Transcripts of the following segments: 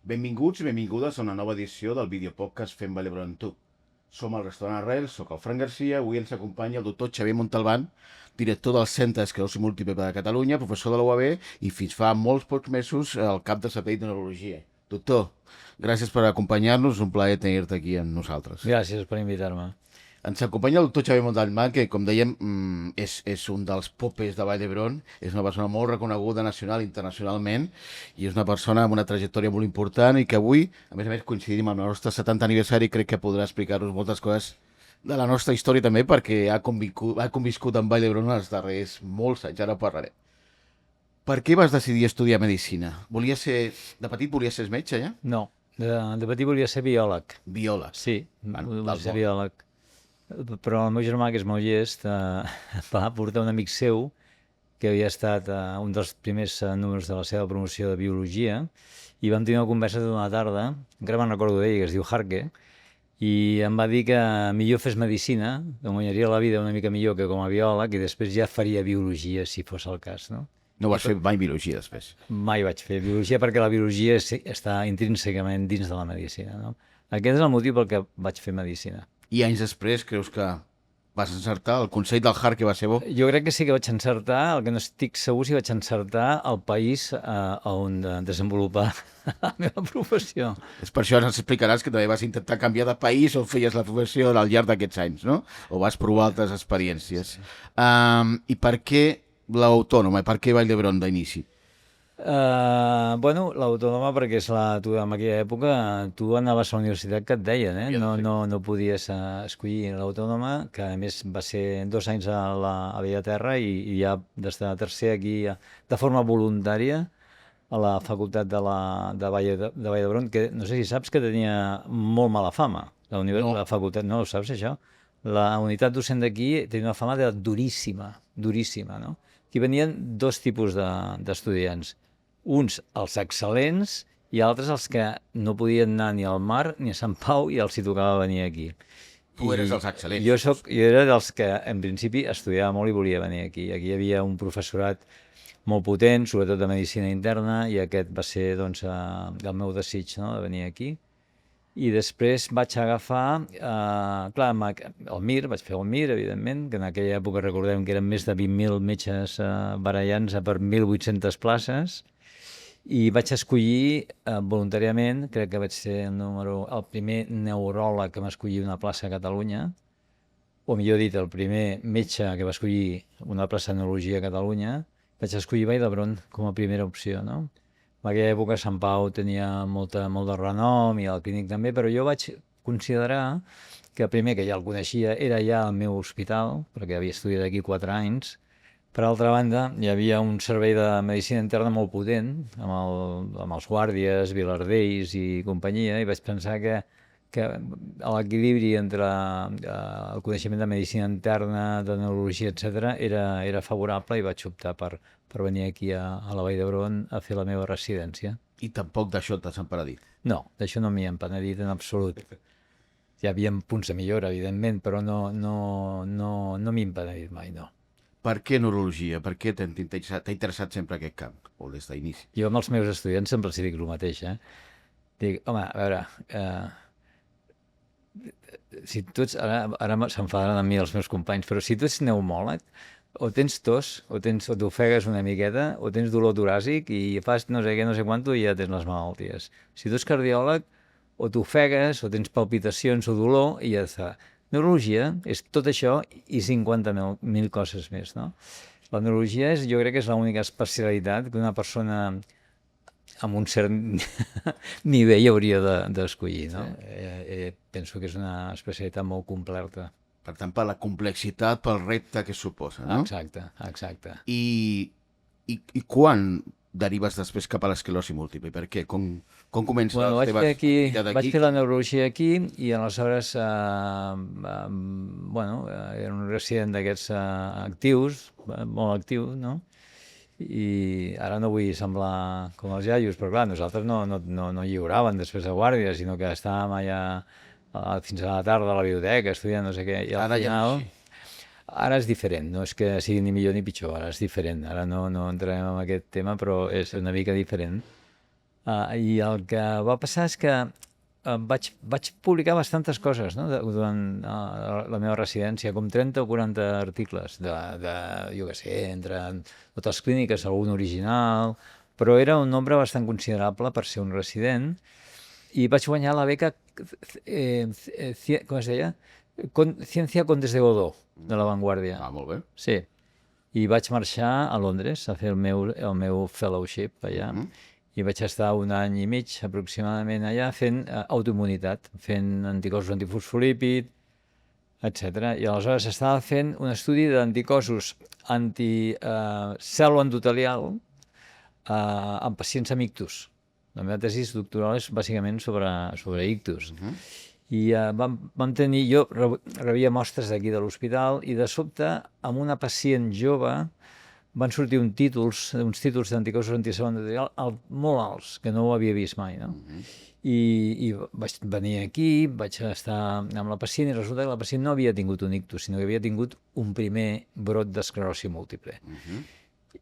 Benvinguts i benvingudes a una nova edició del videopodcast Fem Vall d'Hebron amb tu. Som al restaurant Arrel, sóc el Fran Garcia, avui ens acompanya el doctor Xavier Montalbán, director del Centre d'Esclerosi Múltiple de Catalunya, professor de la UAB i fins fa molts pocs mesos el cap de servei de neurologia. Doctor, gràcies per acompanyar-nos, un plaer tenir-te aquí amb nosaltres. Gràcies per invitar-me. Ens acompanya el doctor Xavier Montalbán, que, com dèiem, és un dels popes de Vall d'Hebron, és una persona molt reconeguda nacional i internacionalment, i és una persona amb una trajectòria molt important i que avui, a més, coincidim amb el nostre 70 aniversari, crec que podrà explicar-nos moltes coses de la nostra història també, perquè ha conviscut amb Vall d'Hebron els darrers molts anys, ara parlarem. Per què vas decidir estudiar Medicina? De petit volies ser metge, ja? No, de petit volia ser biòleg. Biòleg. Sí, Bueno, volia ser biòleg. Però el meu germà, que és molt llest, va portar un amic seu que havia estat un dels primers números de la seva promoció de biologia, i vam tenir una conversa d'una tarda, encara me'n recordo d'ell, que es diu Harke, i em va dir que millor fes medicina, que guanyaria la vida una mica millor que com a biòleg, i després ja faria biologia, si fos el cas, no? No vas fer mai biologia després. Mai vaig fer biologia perquè la biologia està intrínsecament dins de la medicina, no? Aquest és el motiu pel que vaig fer medicina. I anys després creus que vas encertar el consell del Hart, que va ser bo? Jo crec que sí que vaig encertar, el que no estic segur si vaig encertar el país on desenvolupar la meva professió. És per això ens explicaràs que també vas intentar canviar de país o feies la professió al llarg d'aquests anys, no? O vas provar altres experiències. I per què l'Autònoma? Per què Vall d'Hebron d'inici? Bueno, l'Autònoma perquè tu en aquella època tu anaves a la universitat que et deien, no podies escollir l'Autònoma, que a més va ser 2 anys a Bellaterra i ja des de tercer aquí de forma voluntària a la facultat de Vall d'Hebron, que no sé si saps que tenia molt mala fama. La facultat, no ho saps això? La unitat docent d'aquí tenia una fama de duríssima, no? Aquí venien 2 tipus d'estudiants. Uns, els excel·lents, i altres els que no podien anar ni al mar ni a Sant Pau i els hi tocava venir aquí. Tu eres dels excel·lents. Jo era dels que, en principi, estudiava molt i volia venir aquí. Aquí hi havia un professorat molt potent, sobretot de medicina interna, i aquest va ser doncs, el meu desig, no?, de venir aquí. I després vaig agafar, el MIR, vaig fer el MIR, evidentment, que en aquella època recordem que eren més de 20.000 metges barallant-se per 1.800 places, i vaig escollir voluntàriament, crec que vaig ser el primer neuròleg que m'escollir una plaça a Catalunya, o millor dit, el primer metge que va escollir una plaça de neurologia a Catalunya, vaig escollir Vall d'Hebron com a primera opció, no? En aquella època Sant Pau tenia molt de renom i el clínic també, però jo vaig considerar que primer, que ja el coneixia, era ja el meu hospital, perquè havia estudiat aquí 4 anys. Per altra banda, hi havia un servei de medicina interna molt potent, amb els guàrdies, Vilardells i companyia, i vaig pensar que l'equilibri entre el coneixement de medicina interna, de neurologia, etc., era favorable, i vaig optar per venir aquí a la Vall d'Hebron a fer la meva residència. I tampoc d'això t'has empenedit? No, d'això no m'hi he empenedit en absolut. Hi havia punts de millora, evidentment, però no m'hi he empenedit mai, no. Per què neurologia? Per què t'ha interessat sempre aquest camp? O des d'inici? Jo amb els meus estudiants sempre els dic el mateix, Dic, home, a veure, si tu ets, ara s'enfadaran amb mi els meus companys, però si tu ets pneumòleg, o tens tos, o t'ofegues una miqueta, o tens dolor toràcic i fas no sé què, no sé quanto, i ja tens les malalties. Si tu ets cardiòleg, o t'ofegues, o tens palpitacions o dolor, i ja està. Neurologia és tot això i 50.000 coses més, no? La neurologia jo crec que és l'única especialitat que una persona amb un cert nivell hauria d'escollir, no? Penso que és una especialitat molt completa. Per tant, per la complexitat, pel repte que suposa, no? Exacte. I quan derives després cap a l'esclerosi múltiple? Per què? Com comença la teva vida d'aquí? Vaig fer la neurologia aquí i aleshores era un resident d'aquests actius, molt actiu, no? I ara no vull semblar com els iaios, però clar, nosaltres no lliuraven després de guàrdia, sinó que estàvem allà fins a la tarda a la biblioteca estudiant no sé què, i al final... Ara és diferent, no és que sigui ni millor ni pitjor, ara és diferent. Ara no entrarem en aquest tema, però és una mica diferent. I el que va passar és que vaig publicar bastantes coses, no? Durant la meva residència, com 30 o 40 articles, jo què sé, entre totes les clíniques, algun original, però era un nombre bastant considerable per ser un resident, i vaig guanyar la beca, com es deia? Ciència Condes de Godó, de La Vanguardia. Ah, molt bé. Sí. I vaig marxar a Londres a fer el meu fellowship allà, i vaig estar 1 any i mig aproximadament allà fent autoimmunitat, fent anticossos antifosfolípid, etc. I aleshores estava fent un estudi d'anticossos anti-cèl·lula endotelial en pacients amb ictus. La meva tesi doctoral és bàsicament sobre ictus. I vam tenir, jo rebia mostres d'aquí de l'hospital, i de sobte, amb una pacient jove, van sortir uns títols d'anticossos anticel·lular endotelial molt alts, que no ho havia vist mai, no? I vaig venir aquí, vaig estar amb la pacient, i resulta que la pacient no havia tingut un ictus, sinó que havia tingut un primer brot d'esclerosi múltiple.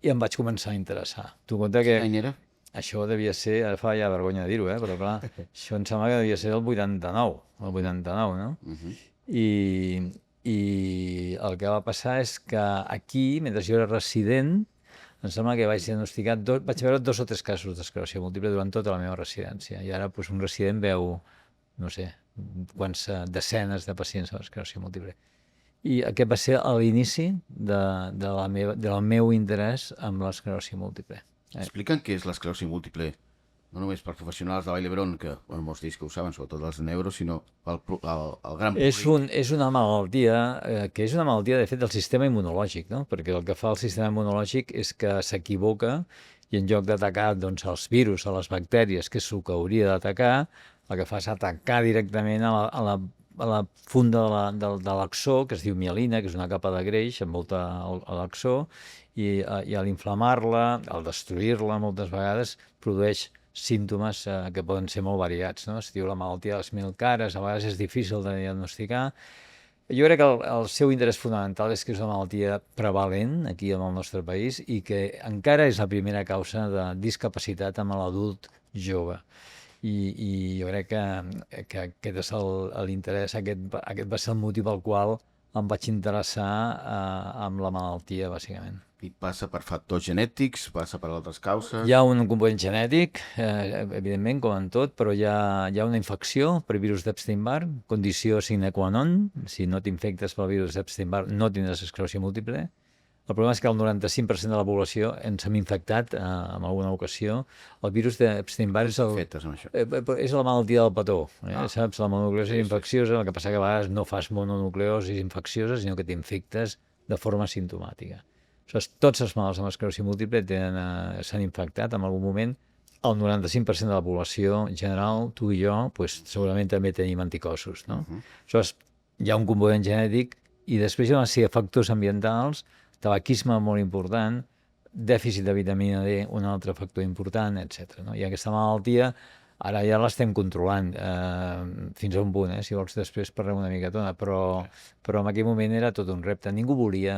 I em vaig començar a interessar. Tu compte que... Quin any era? Això devia ser, ara fa ja vergonya de dir-ho, però clar, això em sembla que devia ser el 89, no? I el que va passar és que aquí, mentre jo era resident, em sembla que vaig diagnosticar, vaig veure 2 o 3 casos d'esclerosi múltiple durant tota la meva residència. I ara un resident veu, no sé, quants desenes de pacients amb esclerosi múltiple. I aquest va ser l'inici del meu interès amb l'esclerosi múltiple. Explica'm què és l'esclerosi múltiple, no només per professionals de Vall d'Hebron, que molts d'ells que ho saben, sobretot els neuros, sinó el gran públic. És una malaltia que és una malaltia, de fet, del sistema immunològic, no? Perquè el que fa el sistema immunològic és que s'equivoca, i en lloc d'atacar els virus, a les bactèries, que és el que hauria d'atacar, el que fa és atacar directament a la funda de l'axó, que es diu mielina, que és una capa de greix envolta l'axó, i a l'inflamar-la, al destruir-la moltes vegades, produeix símptomes que poden ser molt variats, no? Es diu la malaltia de les 1000 cares, a vegades és difícil de diagnosticar. Jo crec que el seu interès fonamental és que és una malaltia prevalent aquí en el nostre país i que encara és la primera causa de discapacitat amb l'adult jove. I jo crec que aquest és l'interès, aquest va ser el motiu pel qual em vaig interessar amb la malaltia, bàsicament. I passa per factors genètics, passa per altres causes... Hi ha un component genètic, evidentment, com en tot, però hi ha una infecció per virus d'Epstein-Barr, condició sine qua non. Si no t'infectes pel virus d'Epstein-Barr no tindràs esclerosi múltiple. El problema és que el 95% de la població ens hem infectat en alguna ocasió. El virus d'Epstein-Barr és la malaltia del petó. Saps? La mononucleosi infecciosa, el que passa que a vegades no fas mononucleosis infecciosa, sinó que t'infectes de forma simptomàtica. Tots els malalts amb esclerosi múltiple s'han infectat en algun moment. El 95% de la població en general, tu i jo, segurament també tenim anticossos. No? Hi ha un component genètic i després hi ha una sèrie de factors ambientals, tabaquisme molt important, dèficit de vitamina D, un altre factor important, etc. No? I aquesta malaltia ara ja l'estem controlant fins a un punt, si vols després parlem una micatona, però en aquell moment era tot un repte. Ningú volia,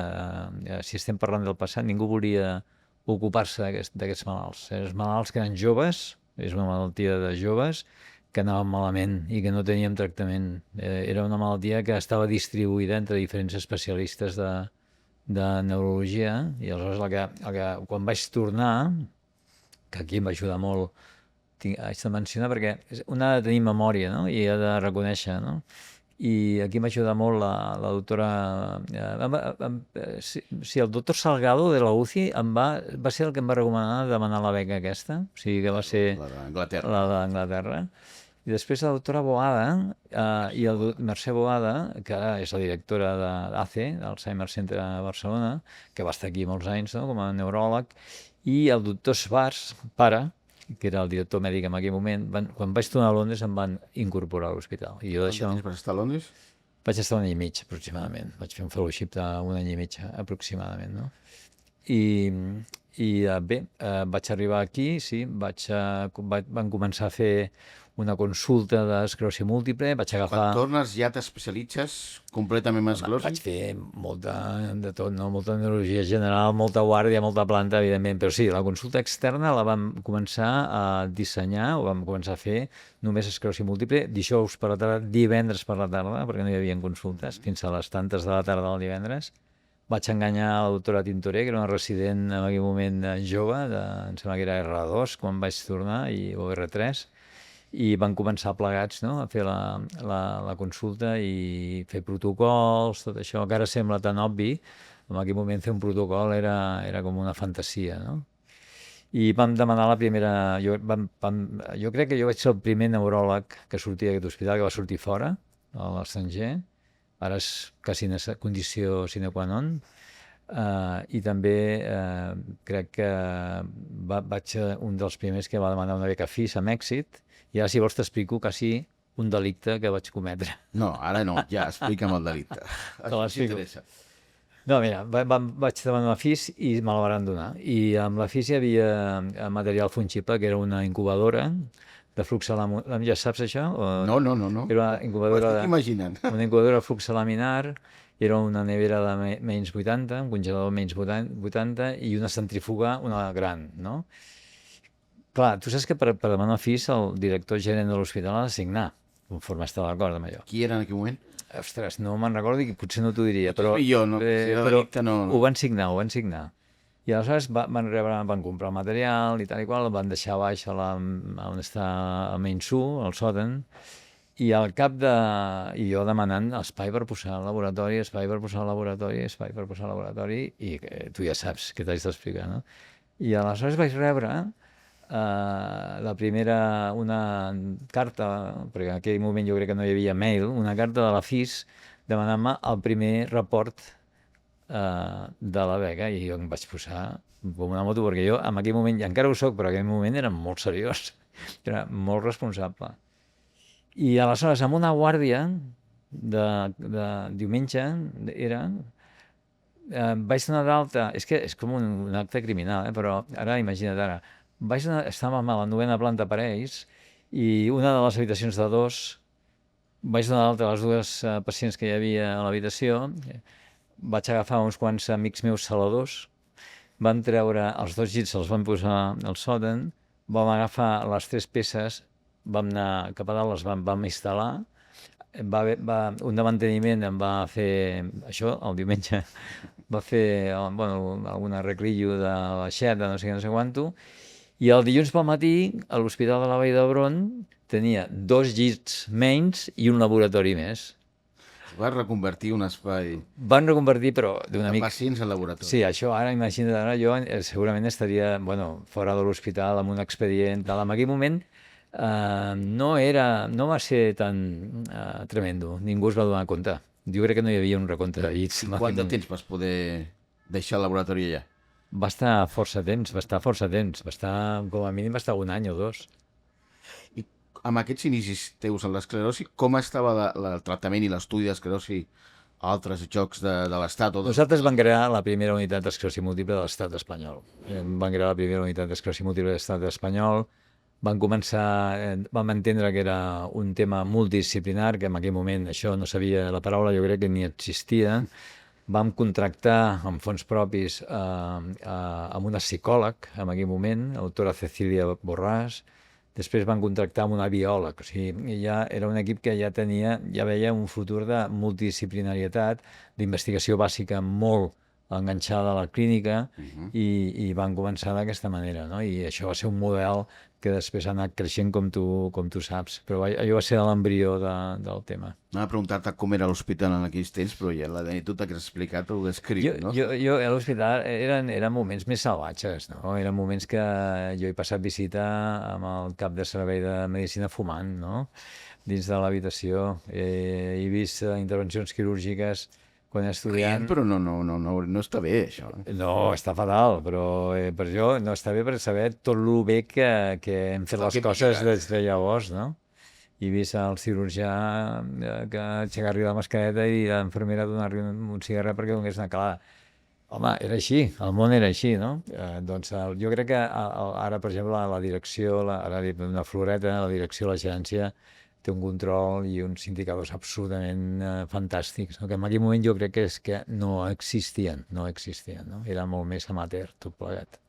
si estem parlant del passat, ningú volia ocupar-se d'aquests malalts. Els malalts que eren joves, és una malaltia de joves, que anaven malament i que no teníem tractament. Era una malaltia que estava distribuïda entre diferents especialistes de neurologia, i aleshores quan vaig tornar, que aquí em va ajudar molt, haig de mencionar perquè un ha de tenir memòria, no? I ha de reconèixer, no? I aquí m'ha ajudat molt la doctora... el doctor Salgado de la UCI va ser el que em va recomanar demanar la beca aquesta, o sigui que va ser la d'Anglaterra. I després la doctora Boada i el Mercè Boada, que ara és la directora d'ACE, d'Alzheimer Center a Barcelona, que va estar aquí molts anys, no? Com a neuròleg, i el doctor Schwarz, pare, que era el director mèdic en aquell moment, quan vaig tornar a Londres em van incorporar a l'hospital. I jo d'això... Vas estar a Londres? Vaig estar 1 any i mig, aproximadament. Vaig fer un fellowship d'1 any i mig, aproximadament, no? I bé, vaig arribar aquí, sí, van començar a fer una consulta d'esclerosi múltiple, vaig Quan agafar... tornes ja t'especialitzes completament en esclerosi? Vaig fer molta de tot, no? Molta neurologia general, molta guàrdia, molta planta, evidentment, però sí, la consulta externa la vam començar a dissenyar, o vam començar a fer només esclerosi múltiple, dijous per la tarda, divendres per la tarda, perquè no hi havia consultes, fins a les tantes de la tarda del divendres. Vaig enganyar la doctora Tintoré, que era una resident en aquell moment jove, em sembla que era R2 quan vaig tornar, o R3, i van començar plegats, no?, a fer la consulta i fer protocols, tot això, que ara sembla tan obvi. En aquell moment fer un protocol era com una fantasia, no? I vam demanar la primera... Jo crec que jo vaig ser el primer neuròleg que sortia d'aquest hospital, que va sortir fora, a l'estranger. Ara és quasi una condició sine qua non. I també crec que vaig ser un dels primers que va demanar una beca FIS amb èxit, i ara, si vols, t'explico quasi un delicte que vaig cometre. No, ara no, ja, explica'm el delicte. Això m'interessa. No, mira, vaig demanar una FIS i me la van donar. I amb la FIS hi havia material fungible, que era una incubadora de flux laminar. Ja saps això? No. Era una incubadora, Ho estic imaginant. una incubadora de flux laminar, era una nevera de menys 80, un congelador menys 80 i una centrífuga, una gran, no? Clar, tu saps que per demanar FIS el director gerent de l'hospital ha de signar, conforme està d'acord amb allò. Qui era en aquell moment? Ostres, no me'n recordo i potser no t'ho diria, però, millor, no? Si era delicte, no. Ho van signar. I aleshores van comprar el material i tal i qual, el van deixar baix on està el main su, al sòten, i al cap de... I jo demanant espai per posar al laboratori, espai per posar al laboratori, espai per posar al laboratori, i tu ja saps què t'haig d'explicar, no? I aleshores vaig rebre la primera, una carta, perquè en aquell moment jo crec que no hi havia mail, una carta de la FIS demanant-me el primer report de la beca, i jo em vaig posar com una moto, perquè jo en aquell moment, i encara ho soc, però en aquell moment era molt seriós, era molt responsable. I aleshores, amb una guàrdia de diumenge, vaig donar d'alta, és que és com un acte criminal, però ara imagina't ara, estàvem a la 9ª planta per ells, i una de les habitacions de 2, vaig donar d'alta les 2 pacients que hi havia a l'habitació, vaig agafar uns quants amics meus saladors, vam treure els 2 llits, els vam posar al sòten, vam agafar les 3 peces, vam anar cap a dalt, les vam instal·lar, un de manteniment em va fer això, el diumenge, va fer algun arreglillo de l'aixeta, no sé què, no sé quanto, i el dilluns pel matí, a l'Hospital de la Vall d'Hebron, tenia 2 llits menys i un laboratori més. Va reconvertir un espai... Van reconvertir, però d'una mica... De pacients en laboratori. Sí, això ara, imagina't, ara jo segurament estaria, fora de l'hospital, amb un expedient, tal. En aquell moment no va ser tan tremendo, ningú es va donar compte. Jo crec que no hi havia un recompte de llits. I quant de temps vas poder deixar el laboratori allà? Va estar força temps, com a mínim va estar 1 any o 2. I amb aquests inicis teus en l'esclerosi, com estava el tractament i l'estudi d'esclerosi a altres llocs de l'Estat? Nosaltres vam crear la primera unitat d'esclerosi múltiple de l'Estat espanyol. Vam crear la primera unitat d'esclerosi múltiple de l'Estat espanyol, vam entendre que era un tema multidisciplinar, que en aquell moment això no sabia la paraula, jo crec que ni existia. Vam contractar amb fons propis amb una psicòleg en aquell moment, la doctora Cecília Borràs. Després van contractar amb una biòleg. O sigui, ja era un equip que ja veia un futur de multidisciplinarietat, d'investigació bàsica molt enganxada a la clínica, i van començar d'aquesta manera, no? I això va ser un model que després ha anat creixent com tu saps, però allò va ser l'embrió del tema. Anava a preguntar-te com era l'hospital en aquells temps, però ja l'anècdota que has explicat ho descriu, no? Jo a l'hospital eren moments més salvatges, no? Eren moments que jo he passat visita amb el cap de servei de medicina fumant, no? Dins de l'habitació. He vist intervencions quirúrgiques quan estudiant... Però no està bé, això. No, està fatal, però per jo no està bé per saber tot el bé que hem fet les coses des de llavors, no? He vist el cirurgià que aixecar-li la mascareta i l'infermera donar-li un cigarret perquè donés una calada. Home, era així, el món era així, no? Doncs jo crec que ara, per exemple, la direcció, ara dic una floreta, la direcció, la gerència, té un control i uns indicadors absolutament fantàstics, no? Que en aquell moment jo crec que és que no existien, no? Era molt més amateur, tot plegat.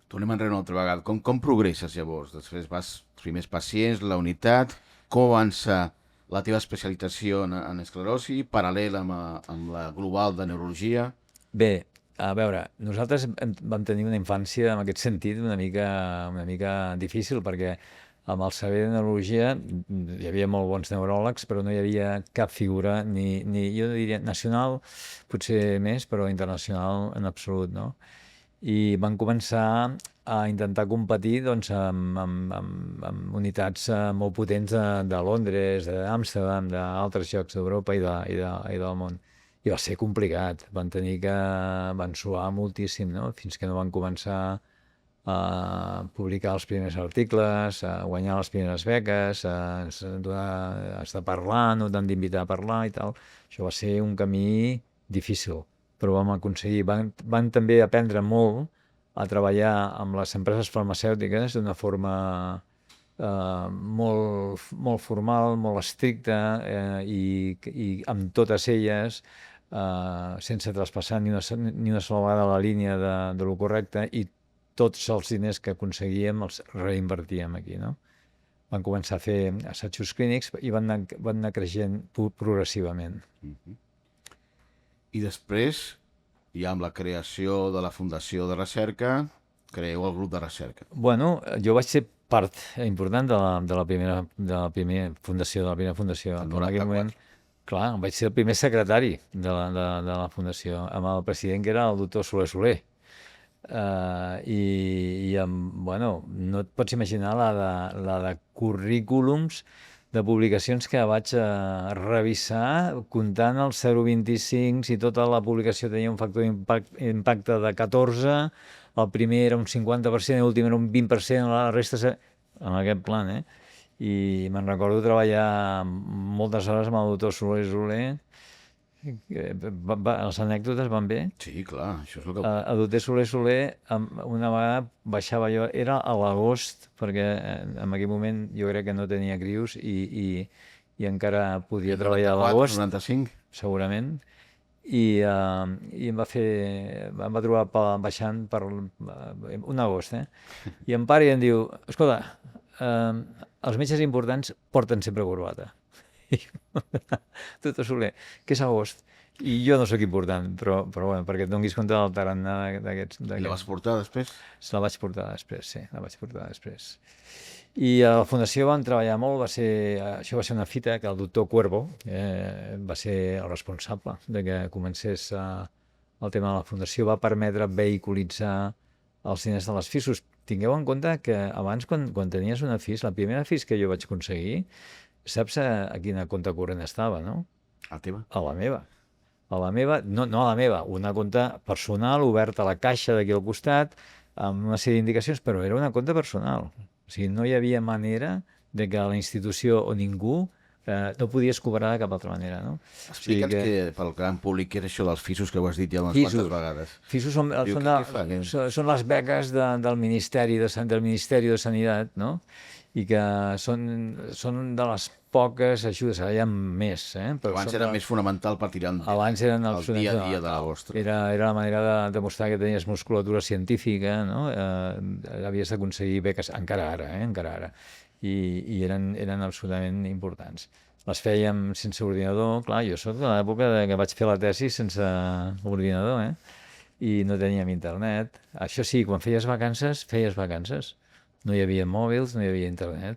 Tornem enrere una altra vegada. Com progresses llavors? Després vas, els primers pacients, la unitat, com avança la teva especialització en esclerosi, paral·lel amb la global de neurologia? Bé, a veure, nosaltres vam tenir una infància en aquest sentit una mica difícil perquè amb el saber de neurologia hi havia molt bons neuròlegs, però no hi havia cap figura, ni jo diria nacional, potser més, però internacional en absolut, no? I van començar a intentar competir doncs, amb unitats molt potents de Londres, d'Amsterdam, d'altres llocs d'Europa i del món. I va ser complicat, van suar moltíssim, no? Fins que no van començar a publicar els primers articles, a guanyar les primeres beques, has de parlar, no t'han d'invitar a parlar i tal. Això va ser un camí difícil, però vam aconseguir. Van també aprendre molt a treballar amb les empreses farmacèutiques d'una forma molt formal, molt estricta i amb totes elles sense traspassar ni una sola vegada la línia de lo correcte i tots els diners que aconseguíem els reinvertíem aquí, no? Van començar a fer assajos clínics i van anar creixent progressivament. I després, ja amb la creació de la Fundació de Recerca, creeu el grup de recerca. Bueno, jo vaig ser part important de la primera fundació. En aquell moment, clar, vaig ser el primer secretari de la fundació, amb el president que era el doctor Soler. Bueno, no et pots imaginar la de currículums de publicacions que vaig revisar comptant els 0,25, si tota la publicació tenia un factor d'impacte de 14, el primer era un 50%, l'últim era un 20%, la resta en aquest plan, I me'n recordo treballar moltes hores amb el doctor Soler. Les anècdotes van bé? Sí, clar, això és el que... El doctor Soler, una vegada baixava jo, era a l'agost, perquè en aquell moment jo crec que no tenia crius i encara podia treballar a l'agost. 95? Segurament. I em va trobar baixant per un agost, I em para i em diu, escolta, els metges importants porten sempre corbata. Doctor Soler, que és agost. I jo no sóc important, però bueno, perquè et donis compte del tarannà d'aquests... I la vas portar després? La vaig portar després, sí, la vaig portar després. I a la Fundació vam treballar molt, això va ser una fita que el doctor Cuervo va ser el responsable de que comencés el tema de la Fundació, va permetre vehiculitzar els diners de les FISUs. Tingueu en compte que abans, quan tenies una FIS, la primera FIS que jo vaig aconseguir, saps a quina compte corrent estava, no? A la teva? A la meva. A la meva, no a la meva, una compte personal oberta a la caixa d'aquí al costat, amb una sèrie d'indicacions, però era una compte personal. O sigui, no hi havia manera de que la institució o ningú no podies cobrar de cap altra manera, no? Explica'ns que pel gran públic què és això dels FISUs que ho has dit ja unes quantes vegades. FISUs són les beques del Ministeri de Sanitat, no? I que són de les poques ajudes, ara hi ha més. Però abans era més fonamental per tirar abans eren el dia a dia de la vostra. Era la manera de demostrar que tenies musculatura científica, no? Havies d'aconseguir beques, encara ara. I eren absolutament importants. Les fèiem sense ordinador, clar, jo soc de l'època que vaig fer la tesi sense ordinador, i no teníem internet. Això sí, quan feies vacances. No hi havia mòbils, no hi havia internet.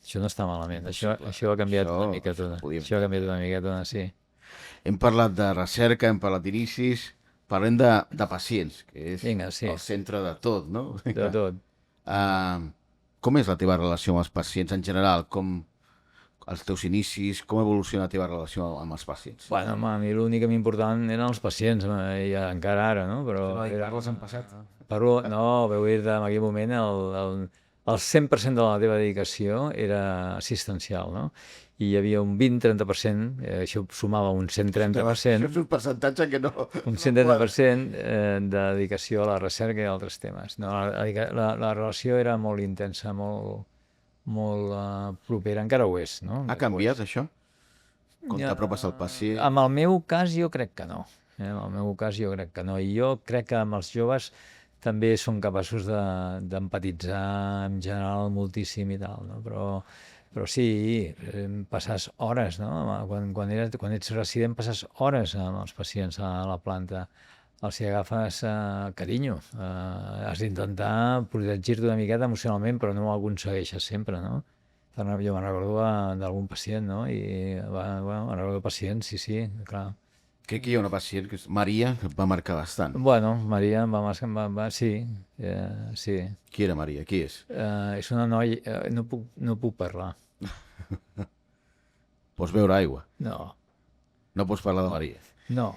Això no està malament. Això ha canviat una miqueta. Això ha canviat una miqueta, sí. Hem parlat de recerca, hem parlat d'inicis, parlem de pacients, que és el centre de tot, no? De tot. Com és la teva relació amb els pacients en general? Com els teus inicis, com evoluciona la teva relació amb els pacients? Bueno, a mi l'únic que m'importaven eren els pacients, i encara ara, no? Però parles en passat. No, veu dir en aquell moment el 100% de la teva dedicació era assistencial, no? I hi havia un 20-30%, això sumava un 130%, Això és un percentatge que no... un 130% de dedicació a la recerca i a altres temes. No, la relació era molt intensa, molt propera, encara ho és, no? Ha canviat això? Com t'apropes al pacient? En el meu cas jo crec que no. En el meu cas jo crec que no. I jo crec que amb els joves també són capaços d'empatitzar en general moltíssim i tal, no? Però sí, passes hores, no? Quan ets resident passes hores amb els pacients a la planta. Els hi agafes carinyo. Has d'intentar protegir-te una miqueta emocionalment, però no ho aconsegueixes sempre, no? Jo me'n recordo d'algun pacient, no? I, bueno, me'n recordo de pacients, sí, clar. Crec que hi ha una pacient, que és Maria, que et va marcar bastant. Bueno, Maria em va marcar, sí, sí. Qui era Maria? Qui és? És una noia, no puc parlar. Pots beure aigua. No, No pots parlar de Maria. no.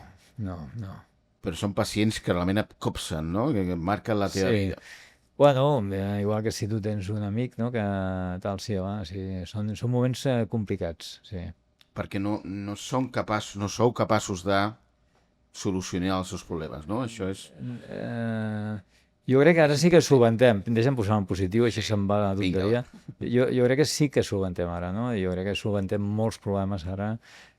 Però són pacients que realment et copsen, no? Que marquen la teva vida. Bueno, igual que si tu tens un amic, no?, que tal, sí, home, sí, són moments complicats, sí. Perquè no sou capaços de solucionar els seus problemes, no? Això és... Jo crec que ara sí que solventem. Deixa'm posar en positiu, així se'n va la tonteria. Jo crec que sí que solventem ara, no? Jo crec que solventem molts problemes ara.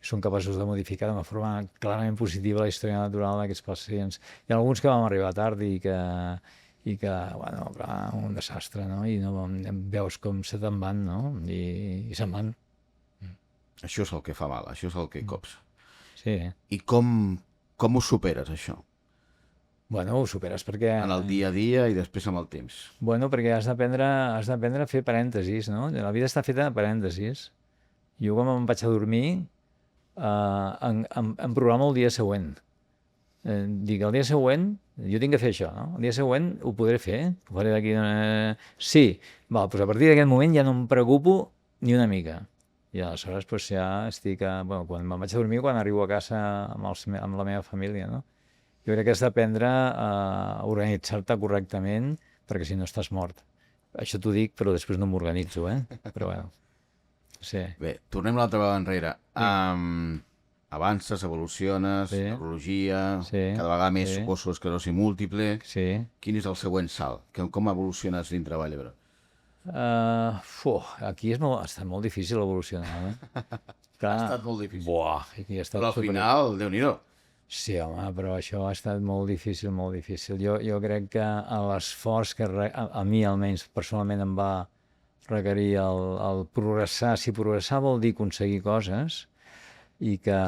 Són capaços de modificar d'una forma clarament positiva la història natural d'aquests pacients. Hi ha alguns que vam arribar tard i que bueno, clar, un desastre, no? I no veus com se te'n van, no? I se'n van. Això és el que fa mal, això és el que copsa. Sí. I com ho superes, això? Bueno, ho superes perquè... En el dia a dia i després amb el temps. Bueno, perquè has d'aprendre a fer parèntesis, no? La vida està feta de parèntesis. Jo quan me'n vaig a dormir em programo el dia següent. Dic, el dia següent, jo tinc que fer això, no? El dia següent ho podré fer, ho faré d'aquí... Sí, val, doncs a partir d'aquest moment ja no em preocupo ni una mica. I aleshores doncs, ja estic... Bueno, quan me'n vaig a dormir, quan arribo a casa amb la meva família, no? Jo crec que has d'aprendre a organitzar-te correctament, perquè si no estàs mort. Això t'ho dic, però després no m'organitzo, Però bueno, sí. Bé, tornem l'altra vegada enrere. Avances, evoluciones, neurologia, cada vegada més ossos esclerosi múltiple. Sí. Quin és el següent salt? Com evoluciones dintre Vall d'Hebron? Aquí ha estat molt difícil evolucionar, Clar, ha estat molt difícil. Buah, aquí ha estat però al final, Déu-n'hi-do. Sí, home, però això ha estat molt difícil, molt difícil. Jo crec que l'esforç que a mi almenys personalment em va requerir el progressar, si progressar vol dir aconseguir coses i que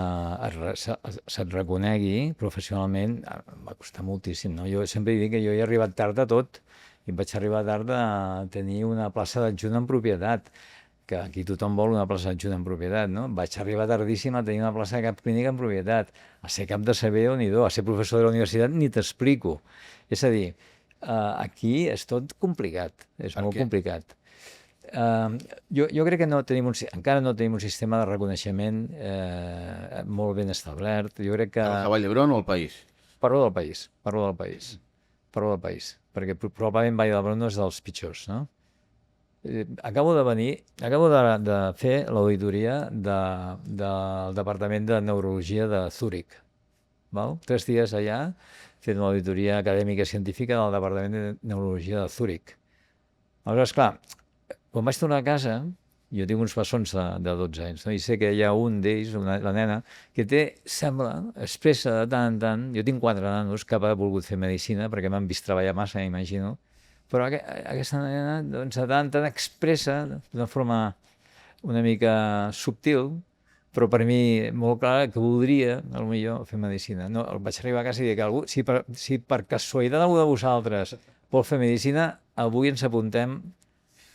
se't reconegui professionalment, em va costar moltíssim, no? Jo sempre dic que jo he arribat tard a tot i vaig arribar tard a tenir una plaça d'adjunt en propietat, que aquí tothom vol una plaça d'adjunt en propietat, no? Vaig arribar tardíssim a tenir una plaça de cap clínica en propietat, a ser cap de saber Déu-n'hi-do, a ser professor de la universitat ni t'explico. És a dir, aquí és tot complicat, és molt complicat. Jo crec que encara no tenim un sistema de reconeixement molt ben establert. Jo crec que... A Vall d'Hebron o al país? Parlo del país, perquè probablement Vall d'Hebron no és dels pitjors, no? Acabo de fer l'auditoria del Departament de Neurologia de Zúrich. 3 dies allà fent una auditoria acadèmica i científica del Departament de Neurologia de Zúrich. Aleshores, clar, quan vaig tornar a casa, jo tinc uns bessons de 12 anys, no? I sé que hi ha un d'ells, la nena, que expressa de tant en tant, jo tinc 4 nanos que ha volgut fer medicina perquè m'han vist treballar massa, imagino, però aquesta nena, doncs, de tant en tant expressa d'una forma una mica subtil, però per mi molt clara, que voldria, potser, fer medicina. No, vaig arribar a casa i dir que algú, si per casualitat algú de vosaltres vol fer medicina, avui ens apuntem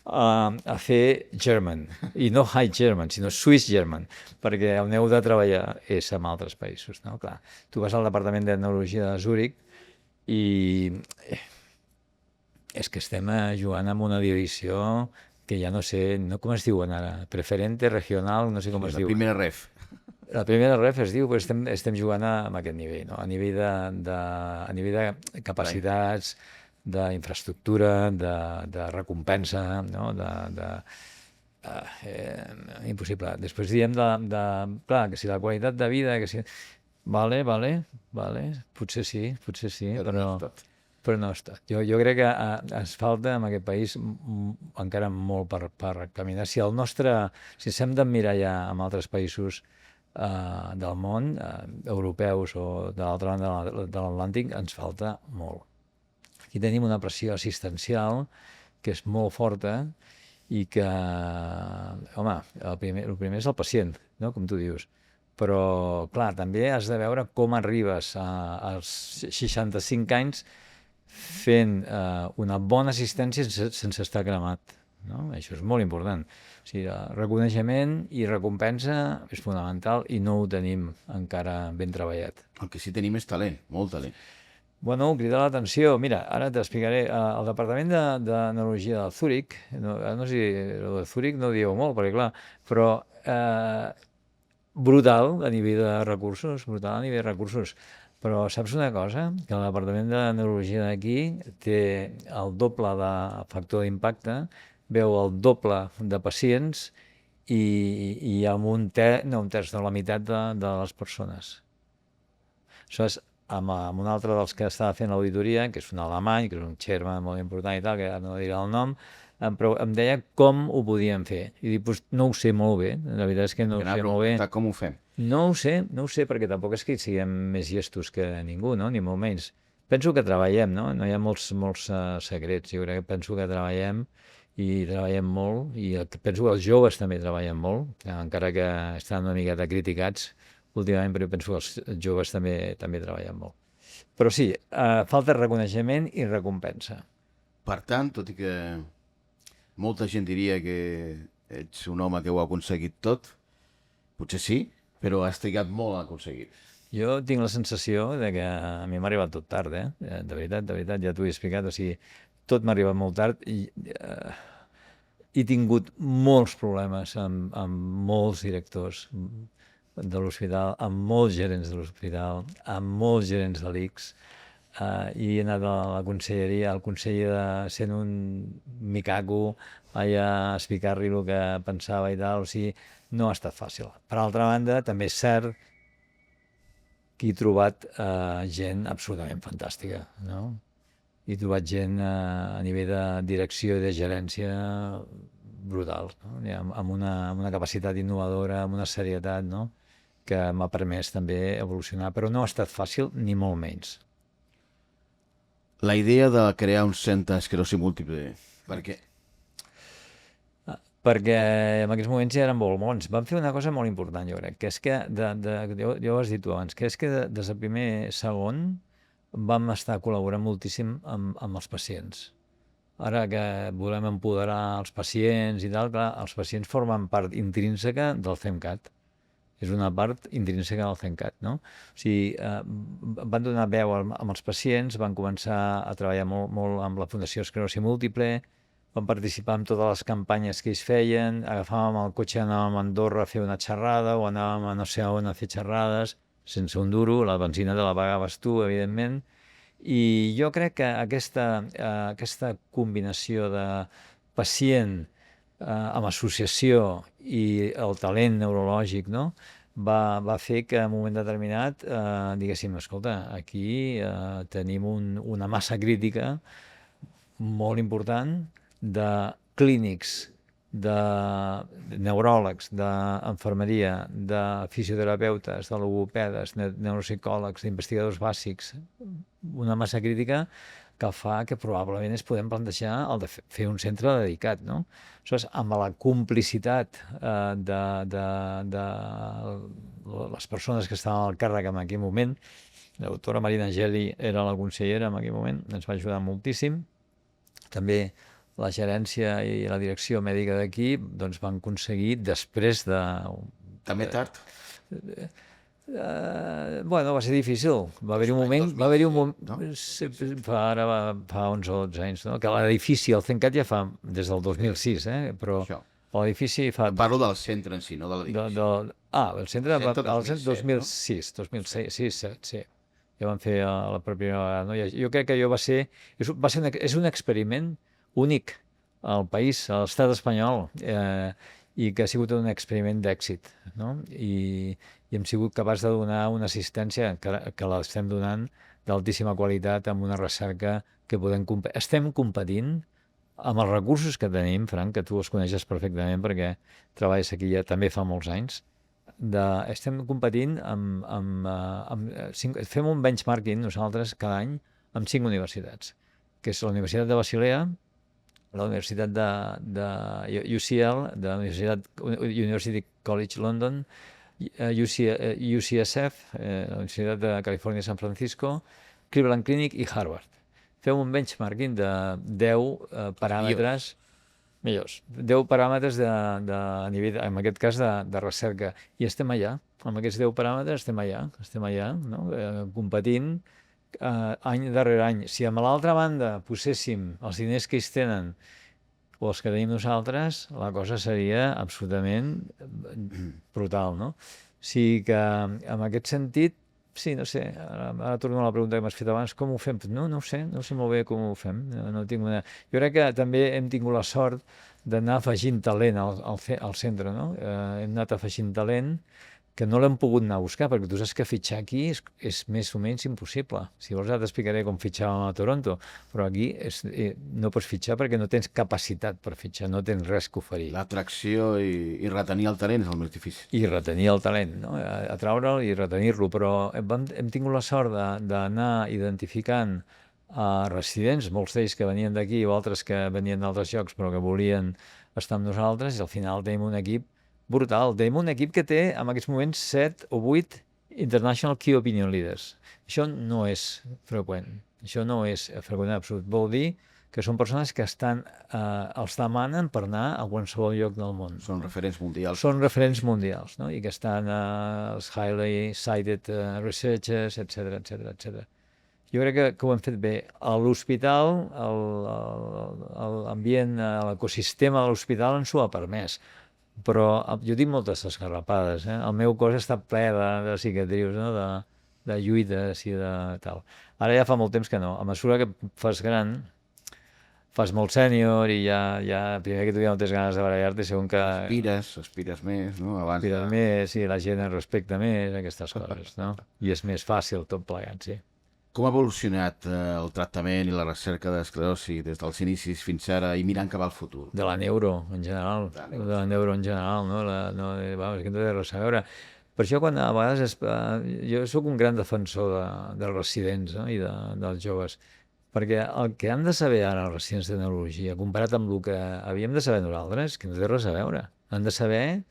a fer German, i no High German, sinó Swiss German, perquè on heu de treballar és en altres països, no? Clar, tu vas al Departament de Neurologia de Zúrich i és que estem jugant amb una divisió que ja no sé, com es diuen ara, preferente, regional, no sé com es diu. La primera ref. La primera ref es diu, però estem jugant amb aquest nivell, no? A nivell de capacitats, d'infraestructura, de recompensa, no? Impossible. Després diem clar, que si la qualitat de vida, que si... Vale, potser sí, però no és tot. Jo crec que ens falta en aquest país encara molt per caminar. Si ens hem d'emmirallar amb altres països del món, europeus o de l'altra banda de l'Atlàntic, ens falta molt. Aquí tenim una pressió assistencial que és molt forta i que, home, el primer és el pacient, no? Com tu dius. Però, clar, també has de veure com arribes als 65 anys fent una bona assistència sense estar cremat. No? Això és molt important. O sigui, reconeixement i recompensa és fonamental i no ho tenim encara ben treballat. El que sí tenim és talent, molt talent. Bueno, cridar l'atenció. Mira, ara t'explicaré. El Departament de Neurologia de Zúrich, no sé si el de Zúrich no ho dieu molt, perquè clar, però brutal a nivell de recursos, però saps una cosa? Que el Departament de Neurologia d'aquí té el doble de factor d'impacte, veu el doble de pacients i amb un terç de la meitat de les persones. Això és amb un altre dels que estava fent l'auditoria, que és un alemany, que és un Sherman molt important i tal, que no diré el nom, però em deia com ho podíem fer. I dic, no ho sé molt bé, la veritat és que no ho sé molt bé. Com ho fem? No ho sé, perquè tampoc és que siguem més llestos que ningú, no? Ni molt menys. Penso que treballem, no? No hi ha molts secrets. Jo penso que treballem i treballem molt, i penso que els joves també treballen molt, encara que estan una miqueta criticats últimament, però penso que els joves també treballen molt. Però sí, falta reconeixement i recompensa. Per tant, tot i que molta gent diria que ets un home que ho ha aconseguit tot, potser sí, però has trigat molt a aconseguir. Jo tinc la sensació de que a mi m'ha arribat tot tard, de veritat, ja t'ho he explicat, o sigui, tot m'ha arribat molt tard i he tingut molts problemes amb molts directors de l'hospital, amb molts gerents de l'hospital, amb molts gerents de l'ICS, i he anat a la conselleria, al conseller sent un micaco, allà a explicar-li el que pensava i tal, o sigui, no ha estat fàcil. Per altra banda, també és cert que he trobat gent absolutament fantàstica, no? He trobat gent a nivell de direcció i de gerència brutal, no? Amb una capacitat innovadora, amb una serietat, no? Que m'ha permès també evolucionar, però no ha estat fàcil ni molt menys. La idea de crear un centre d'esclerosi múltiple, per què? Perquè en aquests moments ja eren molt bons. Van fer una cosa molt important, jo crec, que és que, ja ho has dit tu abans, que és que des del primer segon vam estar col·laborant moltíssim amb els pacients. Ara que volem empoderar els pacients i tal, clar, els pacients formen part intrínseca del CEMCAT. És una part intrínseca del CEMCAT, no? O sigui, van donar veu amb els pacients, van començar a treballar molt amb la Fundació Esclerosi Múltiple, van participar en totes les campanyes que ells feien, agafàvem el cotxe, anàvem a Andorra a fer una xerrada o anàvem a no sé on a fer xerrades, sense un duro, la benzina te la pagaves tu, evidentment, i jo crec que aquesta combinació de pacient amb associació i el talent neurològic, no?, va fer que en un moment determinat diguéssim, escolta, aquí tenim una massa crítica molt important de clínics, de neuròlegs, d'infermeria, de fisioterapeutes, de logopedes, neuropsicòlegs, d'investigadors bàsics, una massa crítica que fa que probablement es podem plantejar el de fer un centre dedicat, no? Aleshores, amb la complicitat de les persones que estaven al càrrec en aquell moment, la doctora Marina Geli era la consellera en aquell moment, ens va ajudar moltíssim. També la gerència i la direcció mèdica d'aquí doncs van aconseguir després de... També tard? Bueno, va ser difícil. Va haver-hi un moment, no? Fa 11 o 12 anys, no? Que l'edifici, el CEMCAT ja fa des del 2006, però l'edifici fa... Parlo del centre en si, no de l'edifici. El centre 2006, 2006, sí. ja van fer la primera vegada. No? Jo crec que allò és un experiment únic al país, a l'estat espanyol, i que ha sigut un experiment d'èxit. No? I hem sigut capaços de donar una assistència que l'estem donant d'altíssima qualitat amb una recerca que estem competint amb els recursos que tenim, Frank, que tu els coneixes perfectament perquè treballes aquí ja també fa molts anys, estem competint fem un benchmarking nosaltres cada any amb 5 universitats, que és la Universitat de Basilea, la Universitat de UCL, de la University College London, UCSF, la Universitat de Califòrnia San Francisco, Cleveland Clinic i Harvard. Fem un benchmarking de 10 paràmetres millors. 10 paràmetres a nivell, en aquest cas, de recerca. I estem allà. Amb aquests 10 paràmetres estem allà, no? Competint any darrere any. Si a l'altra banda poséssim els diners que ells tenen o els que tenim nosaltres, la cosa seria absolutament brutal, no? O sigui que, en aquest sentit, sí, no sé, ara torno a la pregunta que m'has fet abans, com ho fem? No ho sé molt bé com ho fem, no tinc una... Jo crec que també hem tingut la sort d'anar afegint talent al centre, no? Hem anat afegint talent que no l'hem pogut anar a buscar, perquè tu saps que fitxar aquí és més o menys impossible. Si vols ara t'explicaré com fitxàvem a Toronto, però aquí no pots fitxar perquè no tens capacitat per fitxar, no tens res que oferir. L'atracció i retenir el talent és el més difícil. I retenir el talent, no? Atraure'l i retenir-lo, però hem tingut la sort d'anar identificant residents, molts d'ells que venien d'aquí o altres que venien d'altres llocs però que volien estar amb nosaltres, i al final tenim un equip brutal. Tenim un equip que té, en aquests moments, 7 o 8 International Key Opinion Leaders. Això no és freqüent. Això no és freqüent en absolut. Vol dir que són persones que els demanen per anar a qualsevol lloc del món. Són referents mundials. Són referents mundials, no? I que estan als highly cited researchers, etc. Jo crec que ho hem fet bé. A l'hospital, l'ambient, l'ecosistema de l'hospital ens ho ha permès. Però jo tinc moltes esgarrapades. El meu cos està ple de cicatrius, no? De lluites i de tal. Ara ja fa molt temps que no. A mesura que fas gran, fas molt sènior i primer que tu ja no tens ganes de barallar-te, segon que... Aspires més, no? Aspires més i la gent et respecta més, aquestes coses, no? I és més fàcil tot plegat, sí. Com ha evolucionat el tractament i la recerca d'esclerosi des dels inicis fins ara i mirant cap al futur? De la neuro, en general. De la neuro en general, no? És que no té res a veure. Per això, quan a vegades... Jo sóc un gran defensor dels residents, no? I dels joves. Perquè el que han de saber ara els residents de neurologia, comparat amb el que havíem de saber nosaltres, que no té res a veure. Han de saber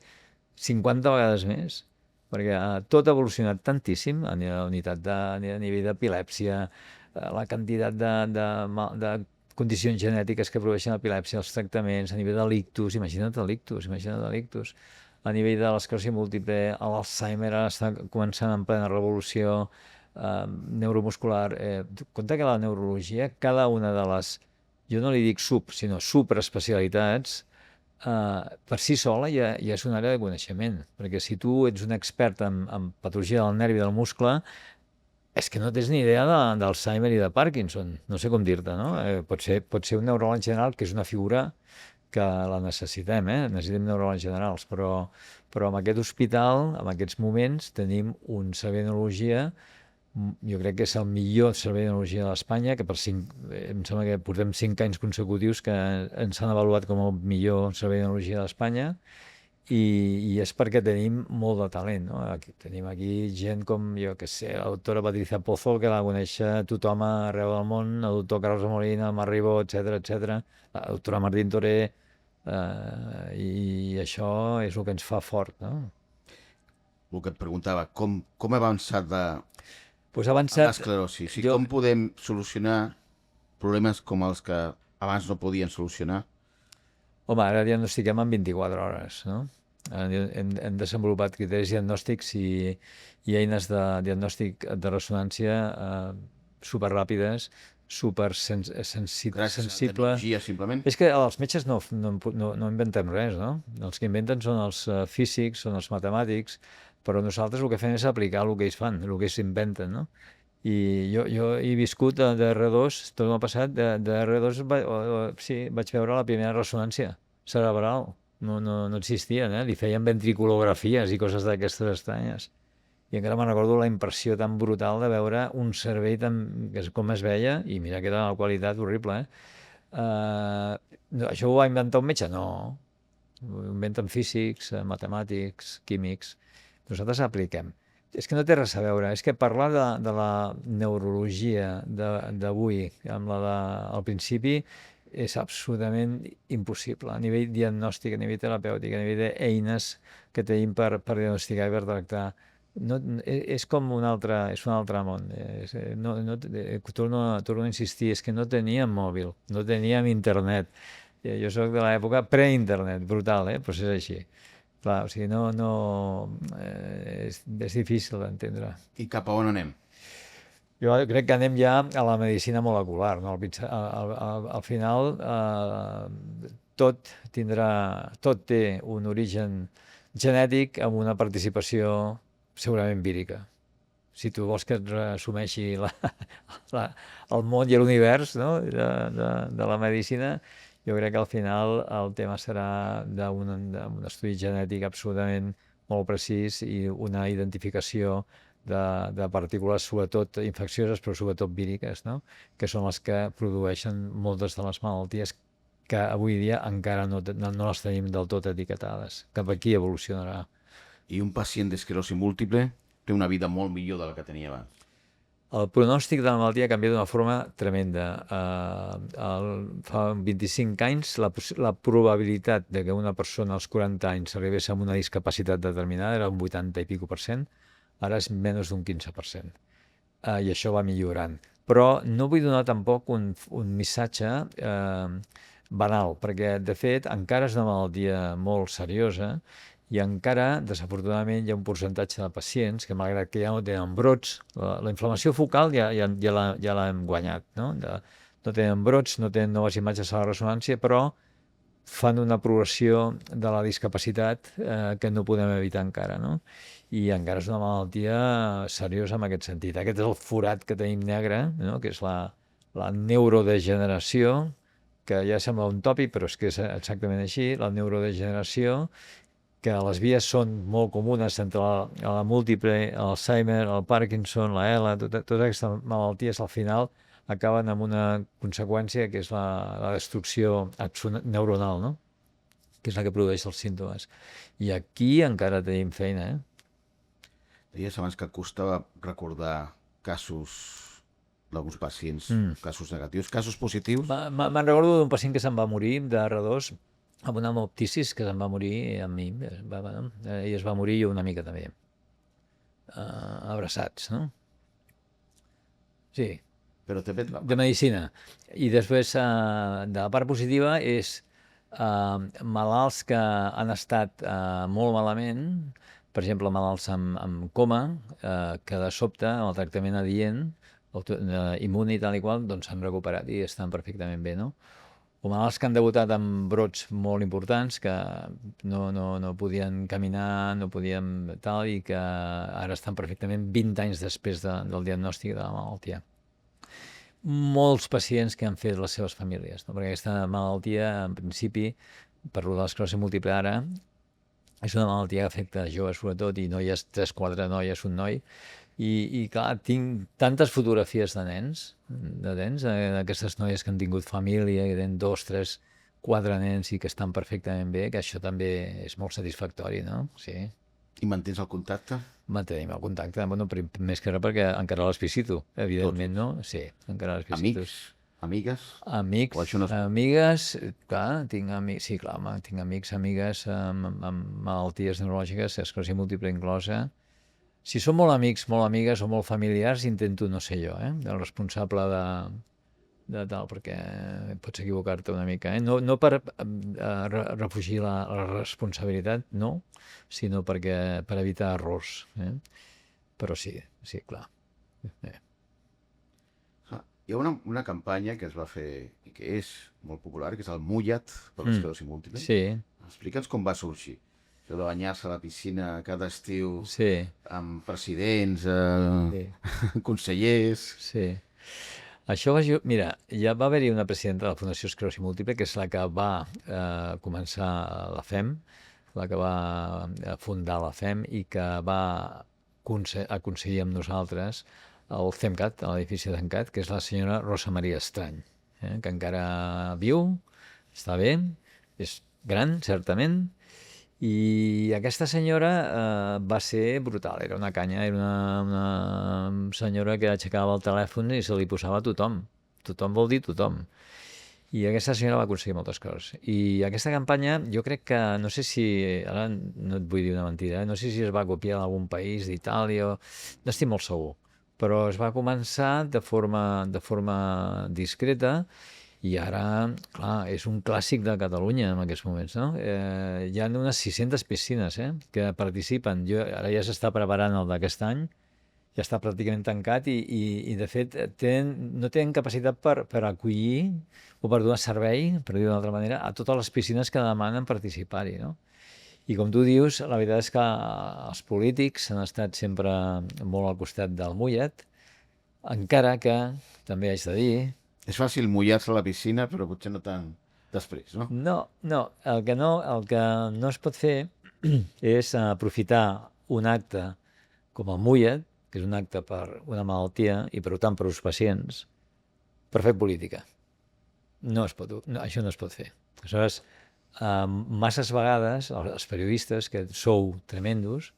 50 vegades més. Perquè tot ha evolucionat tantíssim a nivell d'epilèpsia, la quantitat de condicions genètiques que produeixen l'epilèpsia, els tractaments, a nivell de l'ictus, imagina't l'ictus, a nivell de l'esclerosi múltiple, l'Alzheimer ara està començant en plena revolució neuromuscular. Compte que la neurologia, cada una de les, jo no li dic sinó superespecialitats, per si sola ja és una àrea de coneixement, perquè si tu ets un expert en patologia del nervi del muscle, és que no tens ni idea d'Alzheimer i de Parkinson, no sé com dir-te, no? Pot ser un neuròleg general, que és una figura que la necessitem, necessitem neuròlegs generals, però en aquest hospital, en aquests moments, tenim un servei de neurologia, jo crec que és el millor servei de neurologia d'Espanya, que em sembla que portem 5 anys consecutius que ens han avaluat com el millor servei de neurologia d'Espanya, i és perquè tenim molt de talent, no? Tenim aquí gent com, jo que sé, la doctora Patricia Pozo, que la coneix tothom arreu del món, el doctor Carlos Molina, el Marribó, etc. La doctora Martín Toré, i això és el que ens fa fort, no? El que et preguntava, com ha avançat l'esclerosi? Com podem solucionar problemes com els que abans no podien solucionar? Home, ara diagnostiquem en 24 hores, no? Hem desenvolupat criteris diagnòstics i eines de diagnòstic de ressonància superràpides, supersensibles. Gràcies a la tecnologia, simplement? És que els metges no inventem res, no? Els que inventen són els físics, són els matemàtics, però nosaltres el que fem és aplicar el que ells fan, el que ells inventen, no? I jo he viscut de R2, tot m'ha passat, de R2 sí, vaig veure la primera ressonància cerebral. No existien, li feien ventriculografies i coses d'aquestes estranyes. I encara me'n recordo la impressió tan brutal de veure un cervell com es veia, i mira que era una qualitat horrible, això ho va inventar un metge? No. Ho inventen físics, matemàtics, químics. Nosaltres apliquem. És que no té res a veure. És que parlar de la neurologia d'avui amb al principi és absolutament impossible. A nivell diagnòstic, a nivell terapèutic, a nivell d'eines que tenim per diagnosticar i per tractar. No, és com un altre món. Torno a insistir, és que no teníem mòbil, no teníem internet. Jo soc de l'època pre-internet, brutal, però és així. Clar, o sigui, és difícil d'entendre. I cap a on anem? Jo crec que anem ja a la medicina molecular, no? Al final tot té un origen genètic amb una participació segurament vírica. Si tu vols que et resumeixi el món i l'univers, no? de la medicina, jo crec que al final el tema serà d'un estudi genètic absolutament molt precís i una identificació de partícules, sobretot infeccioses, però sobretot víriques, no? Que són les que produeixen moltes de les malalties que avui dia encara no les tenim del tot etiquetades. Cap aquí evolucionarà. I un pacient d'esclerosi múltiple té una vida molt millor de la que tenia abans. El pronòstic de la malaltia ha canviat d'una forma tremenda. Fa 25 anys la probabilitat de que una persona als 40 anys arribés a una discapacitat determinada era un 80 i pico %, ara és menys d'un 15%. I això va millorant. Però no vull donar tampoc un missatge banal, perquè de fet encara és una malaltia molt seriosa i encara, desafortunadament, hi ha un percentatge de pacients que, malgrat que ja no tenen brots, la inflamació focal ja l'hem guanyat, no? No tenen brots, no tenen noves imatges a la ressonància, però fan una progressió de la discapacitat que no podem evitar encara, no? I encara és una malaltia seriosa en aquest sentit. Aquest és el forat que tenim negre, no? Que és la neurodegeneració, que ja sembla un tòpic, però és que és exactament així, la neurodegeneració, que les vies són molt comunes entre la múltiple, l'Alzheimer, el Parkinson, la ELA, totes aquestes malalties al final acaben amb una conseqüència que és la destrucció neuronal, no? Que és la que produeix els símptomes. I aquí encara tenim feina, Deies abans que costava recordar casos d'alguns pacients, casos negatius, casos positius. Me'n recordo d'un pacient que se'n va morir de R2 amb una hemoptisis que se'n va morir amb mi. Ell es va morir i una mica també. Abraçats, no? Sí. Però també... De medicina. I després, de la part positiva, és malalts que han estat molt malament, per exemple, malalts amb coma, que de sobte, amb el tractament adient, immune i tal i qual, doncs s'han recuperat i estan perfectament bé, no? O malalts que han debutat amb brots molt importants, que no podien caminar, no podien tal, i que ara estan perfectament 20 anys després del diagnòstic de la malaltia. Molts pacients que han fet les seves famílies, no? Perquè aquesta malaltia, en principi, per lo de l'esclerosi múltiple ara, és una malaltia que afecta joves sobretot, i noies, 3-4 noies, un noi, i clar, tinc tantes fotografies de nens, d'aquestes noies que han tingut família, que tenen 2, 3, 4 nens i que estan perfectament bé, que això també és molt satisfactori, no? Sí. I mantens el contacte? Mantenim el contacte, bueno, més que res perquè encara les visito, evidentment, no? Sí, encara les visito. Amics? Amigues? Amics, amigues, clar, tinc amics, sí, clar, tinc amics, amigues amb malalties neurològiques, esclerosi múltiple inclosa. Si són molt amics, molt amigues o molt familiars, intento no ser jo, el responsable de tal, perquè pots equivocar-te una mica. No per refugir la responsabilitat, no, sinó per evitar errors. Però sí, clar. Hi ha una campanya que es va fer i que és molt popular, que és el Mullat per l'esclerosi múltiple. Sí. Explica'ns com va sorgir. de banyar-se a la piscina cada estiu Sí, amb presidents, sí, consellers... sí. Això va... Mira, ja va haver-hi una presidenta de la Fundació Esclerosi Múltiple, que és la que va començar la FEM, la que va fundar la FEM i que va aconseguir amb nosaltres el CEMCAT, l'edifici de CEMCAT, que és la senyora Rosa Maria Estrany, que encara viu, està bé, és gran, certament, i aquesta senyora va ser brutal, era una canya, era una senyora que aixecava el telèfon i se li posava a tothom. Tothom vol dir tothom. I aquesta senyora va aconseguir moltes coses. I aquesta campanya, jo crec que, no sé si, ara no et vull dir una mentida, no sé si es va copiar d'algun país, d'Itàlia, no estic molt segur, però es va començar de forma discreta i ara, clar, és un clàssic de Catalunya en aquests moments, no? Hi ha unes 600 piscines que participen. Ara ja s'està preparant el d'aquest any, ja està pràcticament tancat i de fet, no tenen capacitat per acollir o per donar servei, per dir d'una altra manera, a totes les piscines que demanen participar-hi, no? I com tu dius, la veritat és que els polítics han estat sempre molt al costat del mullet, encara que, també haig de dir, És fàcil mullar-se a la piscina, però potser no tant després, no? no, el que no es pot fer és aprofitar un acte com el mullet, que és un acte per una malaltia i per tant per als pacients, per fer política. No, això no es pot fer. Aleshores, masses vegades els periodistes, que sou tremendos,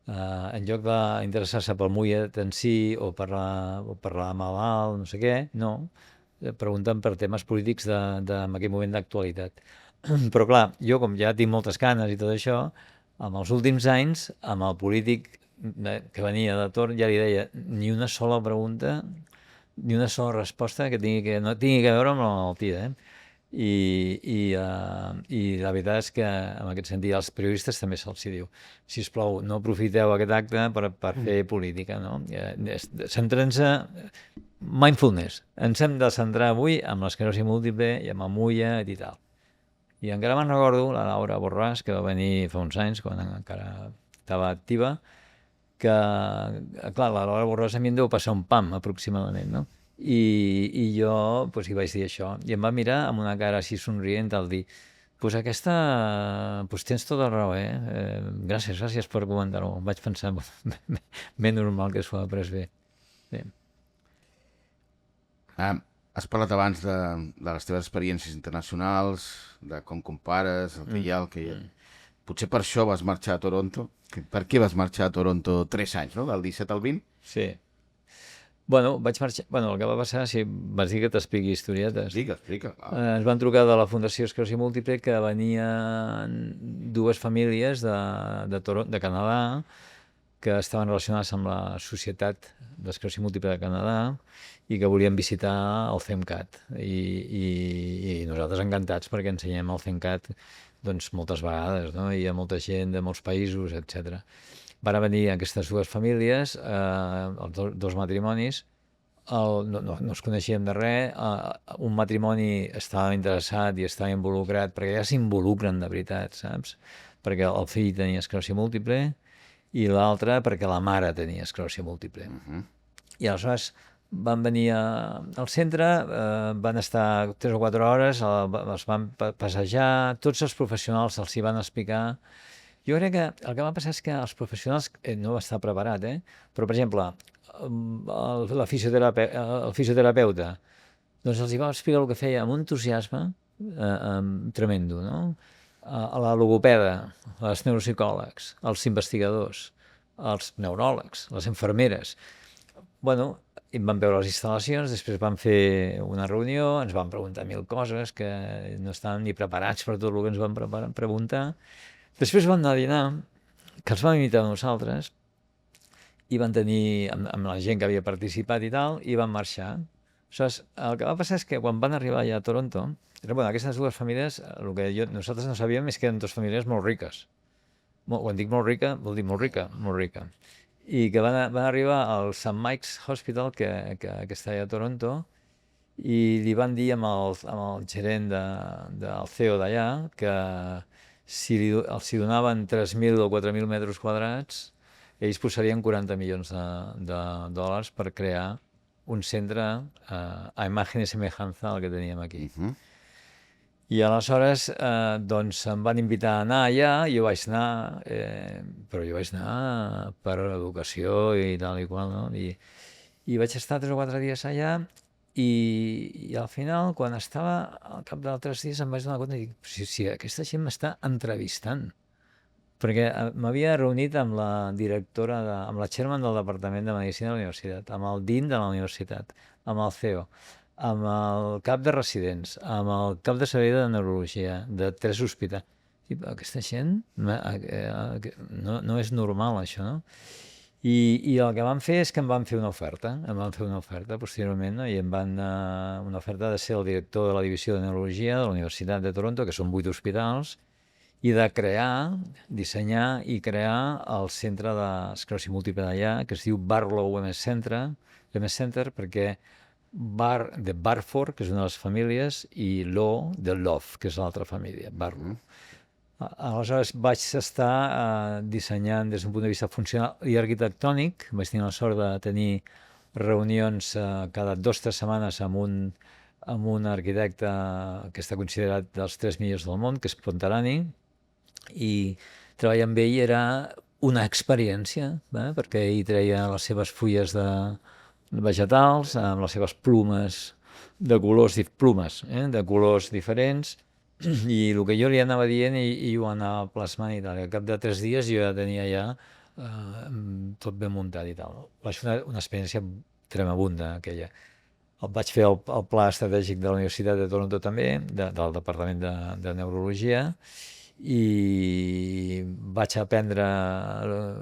en lloc d'interessar-se pel mullet en si o per la malalt, no sé què, no, pregunten per temes polítics en aquell moment d'actualitat. Però clar, jo com ja tinc moltes canes i tot això, en els últims anys, amb el polític que venia de torn, ja li deia ni una sola pregunta, ni una sola resposta que no tingui que veure amb la malaltia. I la veritat és que en aquest sentit als periodistes també se'ls diu sisplau, no aprofiteu aquest acte per fer política, no? Centrem-se mindfulness, ens hem de centrar avui amb l'esclerosi múltiple i amb el mullet i tal. I encara me'n recordo la Laura Borràs, que va venir fa uns anys quan encara estava activa, que, clar, la Laura Borràs a mi em deu passar un pam aproximadament, no? I jo pues, hi vaig dir això, i em va mirar amb una cara així somrient al dir pues aquesta, pues tens tota la raó, gràcies per comentar-ho. Vaig pensar, ben normal que s'ho ha pres bé. Sí. Has parlat abans de les teves experiències internacionals, de com compares, el que hi ha, el que hi ha. Potser per això vas marxar a Toronto. Per què vas marxar a Toronto 3 anys, no? Del 17 al 20? Sí. Bueno, vaig marxar... Bueno, el que va passar, si vas dir que t'expliqui historietes. Explica. Ens van trucar de la Fundació Esclerosi Múltiple que venien dues famílies de Canadà que estaven relacionades amb la Societat d'Esclerosi Múltiple de Canadà i que volien visitar el CEMCAT. I nosaltres encantats perquè ensenyem el CEMCAT doncs, moltes vegades, no? I hi ha molta gent de molts països, etc. Van venir aquestes dues famílies, els dos matrimonis, no es coneixíem de res, un matrimoni estava interessat i estava involucrat, perquè ja s'involucren de veritat, saps? Perquè el fill tenia esclerosi múltiple i l'altre perquè la mare tenia esclerosi múltiple. I aleshores van venir al centre, van estar 3 o 4 hores, els van passejar, tots els professionals els hi van explicar. Jo crec que el que va passar és que els professionals no va estar preparat, però, per exemple, el fisioterapeuta, doncs els hi va explicar el que feia amb un entusiasme tremendo, no? A la logopeda, els neuropsicòlegs, els investigadors, els neuròlegs, les infermeres. Bueno, i vam veure les instal·lacions, després vam fer una reunió, ens van preguntar 1000 coses que no estàvem ni preparats per tot el que ens van preguntar. Després van anar a dinar, que els vam invitar a nosaltres, i van tenir amb la gent que havia participat i tal, i van marxar. Aleshores, el que va passar és que quan van arribar allà a Toronto, aquestes dues famílies, el que nosaltres no sabíem és que eren dues famílies molt riques. Quan dic molt rica, vol dir molt rica. I que van arribar al St. Mike's Hospital, que està allà a Toronto, i li van dir amb el gerent del CEO d'allà que si els donaven 3.000 o 4.000 metres quadrats, ells posarien 40 milions de dòlars per crear un centre a imagen i semejança al que teníem aquí. I aleshores doncs em van invitar a anar allà, i jo vaig anar, però jo vaig anar per educació i tal i qual, no? I vaig estar 3 o 4 dies allà, i al final, quan estava al cap d'altres dies, em vaig donar compte i dic, si aquesta gent m'està entrevistant, perquè m'havia reunit amb la directora, amb la chairman del Departament de Medicina de la Universitat, amb el dean de la universitat, amb el CEO, amb el cap de residents, amb el cap de servei de neurologia, de 3 hospitals. I aquesta gent no és normal, això, no? I el que van fer és que em van fer una oferta. Em van fer una oferta posteriorment, no? I una oferta de ser el director de la divisió de neurologia de la Universitat de Toronto, que són 8 hospitals, i de dissenyar i crear el centre d'esclerosi múltiple d'allà, que es diu Barlow MS Center, perquè de Barford, que és una de les famílies, i Law, de Love, que és l'altra família, Barlow. Aleshores vaig estar dissenyant des d'un punt de vista funcional i arquitectònic. Vaig tenir la sort de tenir reunions cada 2 o 3 setmanes amb un arquitecte que està considerat dels 3 millors del món, que és Pontarani, i treballar amb ell era una experiència, perquè ell treia les seves fulles vegetals amb les seves plumes de colors diferents, i el que jo li anava dient i ho anava plasmant i tal. Al cap de 3 dies jo ja tenia tot ben muntat i tal. Va ser una experiència tremebunda aquella. Vaig fer el pla estratègic de la Universitat de Toronto també, del Departament de Neurologia, i vaig aprendre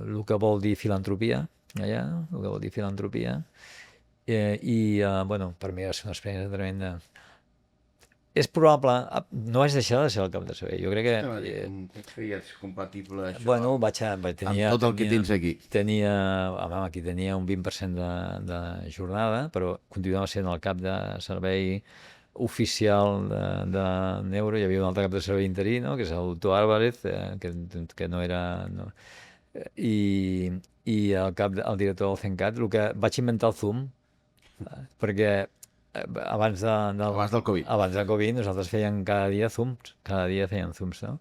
el que vol dir filantropia allà, el que vol dir filantropia, bueno, per mi va ser una experiència tremenda. És probable, no vaig deixar de ser el cap de servei, jo crec que... Com feies compatible això? Bueno, amb tot el que tens aquí. Aquí tenia un 20% de jornada, però continuava sent el cap de servei oficial de neuro. Hi havia un altre cap de servei interí, no? Que és el doctor Álvarez, que no era... No. I el director del CENCAT, el que vaig inventar el Zoom, perquè abans del Covid. Abans del Covid nosaltres fèiem cada dia feien Zooms, no?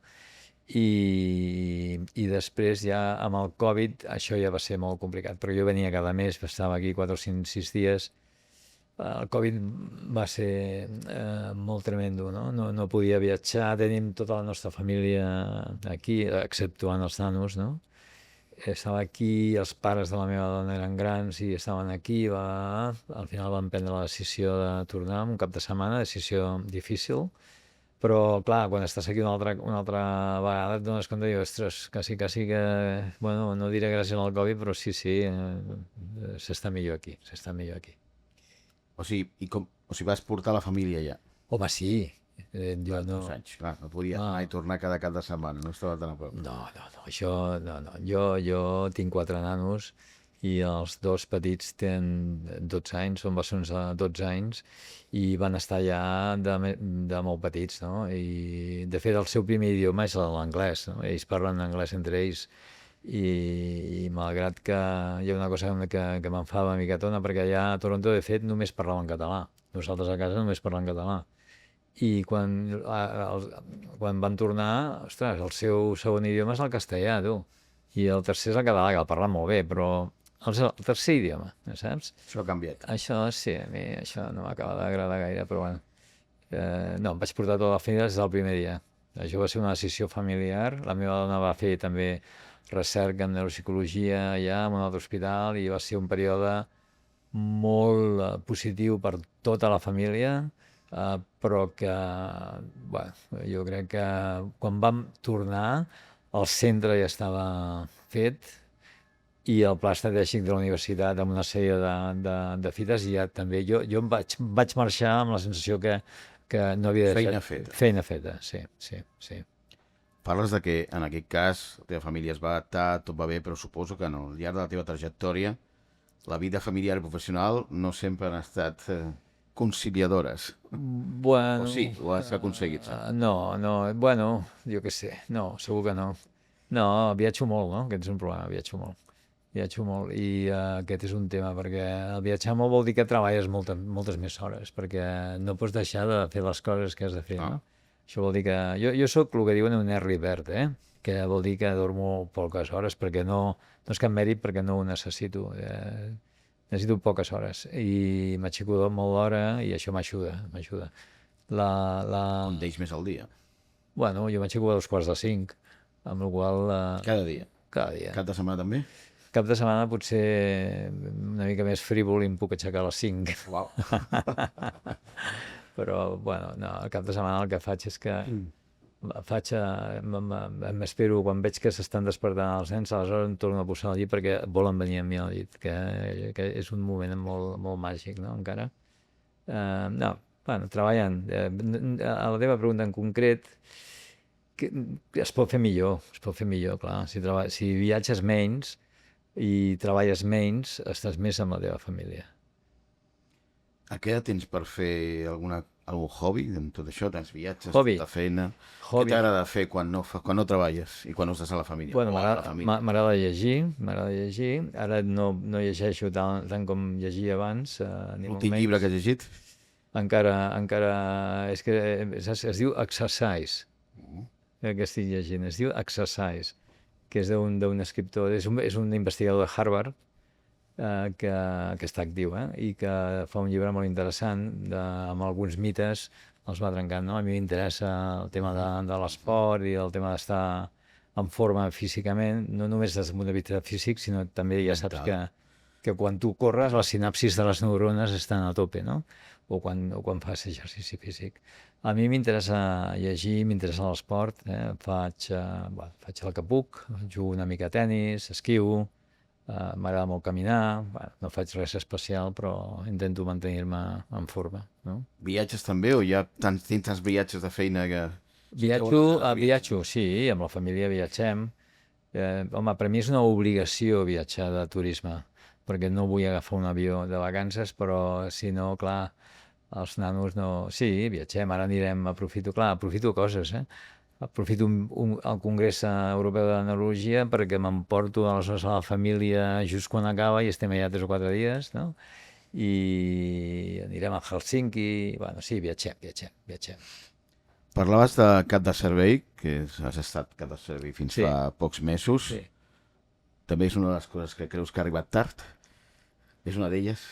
I després ja amb el Covid això ja va ser molt complicat, però jo venia cada mes, estava aquí 4 o 5, 6 dies. El Covid va ser molt tremendo, no? No podia viatjar, tenim tota la nostra família aquí, exceptuant els nanos, no? Estava aquí, els pares de la meva dona eren grans i estaven aquí, al final vam prendre la decisió de tornar un cap de setmana, decisió difícil, però clar, quan estàs aquí una altra vegada et dones compte i dius, ostres, quasi que, bueno, no diré gràcies al Covid, però sí, s'està millor aquí. O sigui, vas portar la família allà? Home, sí. Jo no... Anys, clar, no podia anar i tornar cada cap de setmana, no estava tan a prop. No, això no. Jo tinc 4 nanos i els 2 petits tenen 12 anys, són bessons de 12 anys, i van estar allà de molt petits, no? I de fet el seu primer idioma és l'anglès, no? Ells parlen anglès entre ells, i malgrat que hi ha una cosa que m'enfava una miquetona, perquè allà a Toronto de fet només parlaven català, nosaltres a casa només parlem català. I quan van tornar, ostres, el seu segon idioma és el castellà, tu. I el tercer és el català, que el parlen molt bé, però el tercer idioma, saps? Això ha canviat. Això sí, a mi això no m'acaba d'agradar gaire, però bueno. No, em vaig portar tota la feina des del primer dia. Això va ser una decisió familiar. La meva dona va fer també recerca en neuropsicologia allà, en un altre hospital, i va ser un període molt positiu per tota la família, però que, bueno, jo crec que quan vam tornar el centre ja estava fet i el pla estratègic de la universitat amb una sèrie de fites, i ja també jo em vaig marxar amb la sensació que no havia deixat... Feina feta, sí. Parles de que en aquest cas la teva família es va adaptar, tot va bé, però suposo que al llarg de la teva trajectòria la vida familiar i professional no sempre han estat conciliadores. O Bueno... sí, ho has aconseguit. no, bueno, jo què sé, no, segur que no. No, viatjo molt, no? Aquest és un problema, viatjo molt. Viatjo molt i aquest és un tema, perquè el viatjar molt vol dir que treballes moltes més hores, perquè no pots deixar de fer les coses que has de fer, no? Això vol dir que... Jo sóc el que diuen un early bird, que vol dir que dormo poques hores, perquè no és cap mèrit, perquè no ho necessito. Necessito poques hores i m'aixeco molt d'hora i això m'ajuda. Un d'ells més al dia. Bueno, jo m'aixeco a 4:45, amb la qual cosa... Cada dia. Cada dia. Cap de setmana també? Cap de setmana potser una mica més frívol i em puc aixecar a les 5. Uau. Però, bueno, no, el cap de setmana el que faig és que m'espero quan veig que s'estan despertant els nens, aleshores em torno a posar al llit perquè volen venir amb mi al llit, que és un moment molt, molt màgic, no, encara. No, bueno, treballant. A la teva pregunta en concret, que es pot fer millor, clar. Si viatges menys i treballes menys, estàs més amb la teva família. A què tens per fer algun hobby en tot això? Tens viatges, Hobby. de feina... Hobby. Què t'agrada fer quan no treballes i quan no estàs a la família? Bueno, O a la família? m'agrada llegir. Ara no llegeixo tant com llegia abans, ni molt L'últim menys. llibre que has llegit? Encara... És que es diu Exercise, que estic llegint. Es diu Exercise, que és d'un escriptor, és un investigador de Harvard, que està actiu, i que fa un llibre molt interessant amb alguns mites, els va trencant, no? A mi m'interessa el tema de l'esport i el tema d'estar en forma físicament, no només des del punt de vista físic, sinó també ja saps que quan tu corres les sinapsis de les neurones estan a tope, no? O quan fas exercici físic. A mi m'interessa llegir, m'interessa l'esport, faig el que puc, jugo una mica a tennis, esquiu, m'agrada molt caminar, no faig res especial, però intento mantenir-me en forma, no? Viatges també o ja tens tants viatges de feina que... Viatjo, sí, amb la família viatgem. Home, per mi és una obligació viatjar de turisme, perquè no vull agafar un avió de vacances, però si no, clar, els nanos no... Sí, viatgem, ara anirem, aprofito coses, Aprofito el Congrés Europeu de Neurologia perquè m'emporto aleshores a la família just quan acaba i estem allà 3 o 4 dies, no? I anirem a Helsinki... Bueno, sí, viatgem. Parlaves de cap de servei, que has estat cap de servei fins fa pocs mesos. Sí. També és una de les coses que creus que ha arribat tard? És una d'elles?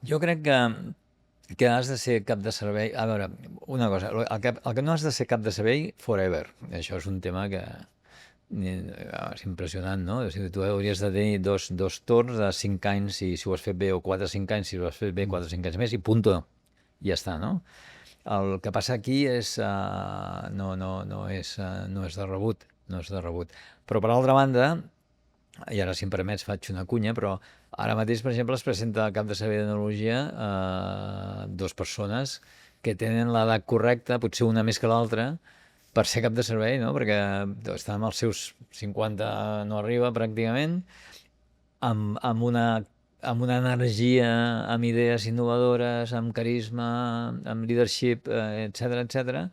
Jo crec que has de ser cap de servei... A veure, una cosa, el que no has de ser cap de servei forever. Això és un tema que és impressionant, no? O sigui, tu hauries de tenir dos torns de 5 anys si ho has fet bé, o 4 o 5 anys si ho has fet bé, 4 o 5 anys més, i punto. Ja està, no? El que passa aquí és... no és de rebut, Però, per altra banda, i ara, si em permets, faig una cunya, però ara mateix, per exemple, es presenta al cap de servei de neurologia 2 persones que tenen l'edat correcta, potser una més que l'altra, per ser cap de servei, no? Perquè estan amb els seus 50, no arriba pràcticament, amb una energia, amb idees innovadores, amb carisma, amb leadership, etc.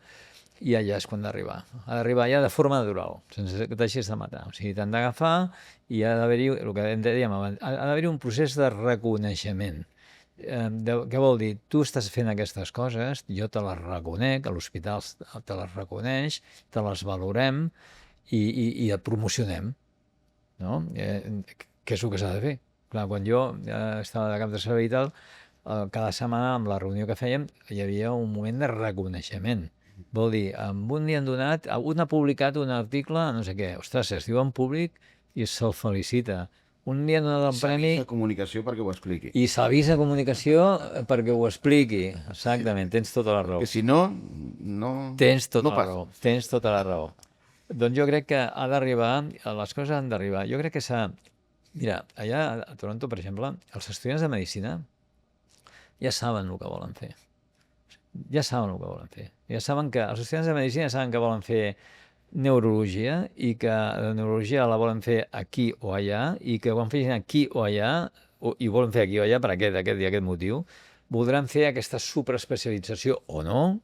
I allà és quan d'arribar. Ha d'arribar ja de forma natural, sense que t'hagis de matar. O sigui, t'han d'agafar i ha d'haver-hi, el que dèiem abans, ha d'haver-hi un procés de reconeixement. Què vol dir? Tu estàs fent aquestes coses, jo te les reconec, a l'hospital te les reconeix, te les valorem i et promocionem, no? Què és el que s'ha de fer? Clar, quan jo estava de cap de servei i tal, cada setmana amb la reunió que fèiem hi havia un moment de reconeixement. Vol dir, en un dia han donat, un ha publicat un article, no sé què, ostres, es diu en públic i se'l felicita. Un dia han donat el premi... S'avisa comunicació perquè ho expliqui. I s'avisa comunicació perquè ho expliqui. Exactament, tens tota la raó. Perquè si no, Tens tota passa. la raó. Doncs jo crec que ha d'arribar, les coses han d'arribar. Jo crec que s'ha... Mira, allà a Toronto, per exemple, els estudiants de medicina ja saben el que volen fer. Ja saben que els estudiants de medicina saben que volen fer neurologia i que la neurologia la volen fer aquí o allà i que quan facin aquí o allà i volen fer aquí o allà per aquest i aquest motiu, voldran fer aquesta superespecialització o no,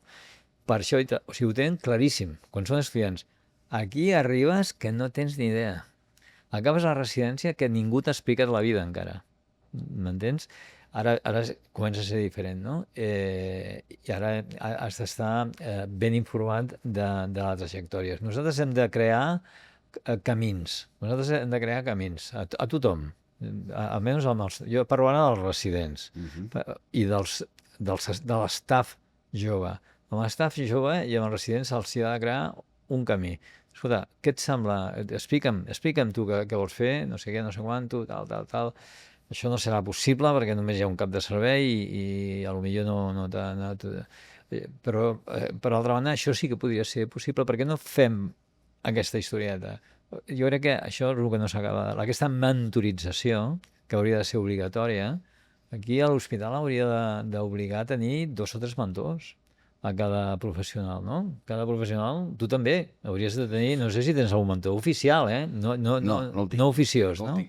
per això, o sigui, ho tenen claríssim, quan són estudiants. Aquí arribes que no tens ni idea. Acabes a la residència que ningú t'ha explicat la vida encara. M'entens? Ara comença a ser diferent, no? I ara has d'estar ben informat de la trajectòria. Nosaltres hem de crear camins. Nosaltres hem de crear camins a tothom. Almenys jo parlo ara dels residents i de l'estaf jove. Amb l'estaf jove i amb els residents se'ls ha de crear un camí. Escolta, què et sembla? Explica'm tu què vols fer, no sé què, no sé quanto, tal. Això no serà possible perquè només hi ha un cap de servei i potser no t'ha anat... Però, per altra banda, això sí que podria ser possible. Per què no fem aquesta historieta? Jo crec que això és el que no s'acaba. Aquesta mentorització, que hauria de ser obligatòria, aquí a l'hospital hauria d'obligar a tenir 2 o 3 mentors a cada professional, no? Cada professional, tu també hauries de tenir, no sé si tens algun mentor oficial, no oficiós, no?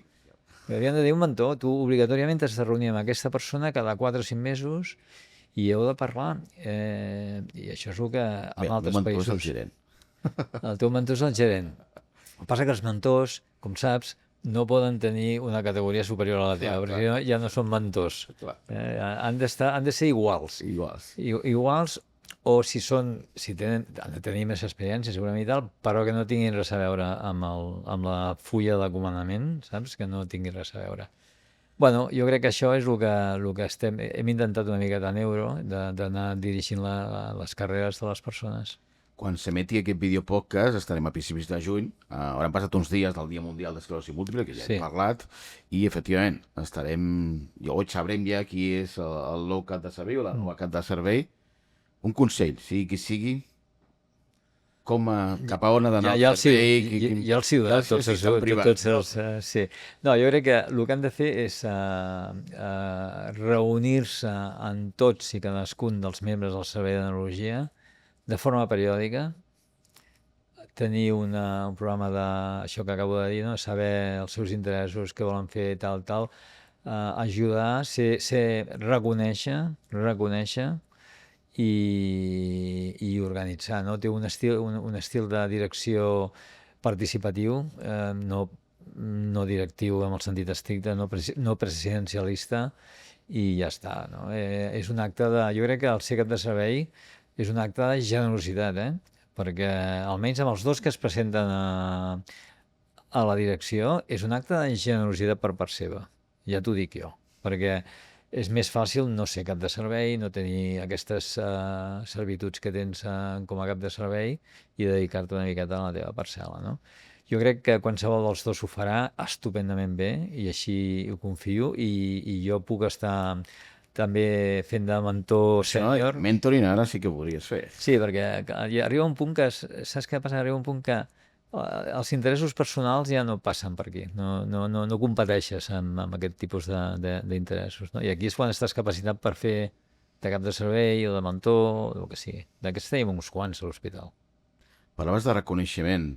Hauríem de tenir un mentor. Tu obligatòriament has de reunir amb aquesta persona cada 4 o 5 mesos i heu de parlar. I això és el que en altres països... El gerent. El teu mentor és el gerent. El que passa que els mentors, com saps, no poden tenir una categoria superior a la teva, perquè ja no són mentors. Han de ser iguals. Iguals, o si han de tenir més experiència segurament i tal, però que no tinguin res a veure amb la fulla de comandament, saps? Que no tinguin res a veure. Bueno, jo crec que això és el que hem intentat una miqueta a Neuro, d'anar dirigint les carreres de les persones. Quan s'emeti aquest videopodcast estarem a principis de juny, hauran passat uns dies del Dia Mundial d'Esclerosi Múltiple, que ja hem parlat, i efectivament hoy sabrem ja qui és el nou cap de servei o la nova cap de servei. Un consell, sigui qui sigui, cap a on ha d'anar el servei. Ja els heu dat, tots els... Sí. No, jo crec que el que han de fer és reunir-se en tots i cadascun dels membres del servei de neurologia de forma periòdica, tenir un programa d'això que acabo de dir, no? Saber els seus interessos, què volen fer, tal, ajudar, reconèixer i organitzar, no? Té un estil de direcció participatiu, no directiu en el sentit estricte, no presidencialista, i ja està, no? És un acte de... Jo crec que el ser cap de servei és un acte de generositat, perquè almenys amb els 2 que es presenten a la direcció és un acte de generositat per part seva, ja t'ho dic jo, perquè és més fàcil no ser cap de servei, no tenir aquestes servituds que tens com a cap de servei i dedicar-te una miqueta a la teva parcel·la, no? Jo crec que qualsevol dels 2 ho farà estupendament bé i així ho confio i jo puc estar també fent de mentor sènior. Mentoring ara sí que podries fer. Sí, perquè arriba un punt que, saps què passa? Arriba un punt que els interessos personals ja no passen per aquí, no competeixes amb aquest tipus d'interessos, no? I aquí és quan estàs capacitat per fer de cap de servei o de mentor, o el que sigui. D'aquests tenim uns quants a l'hospital. Parlaves de reconeixement.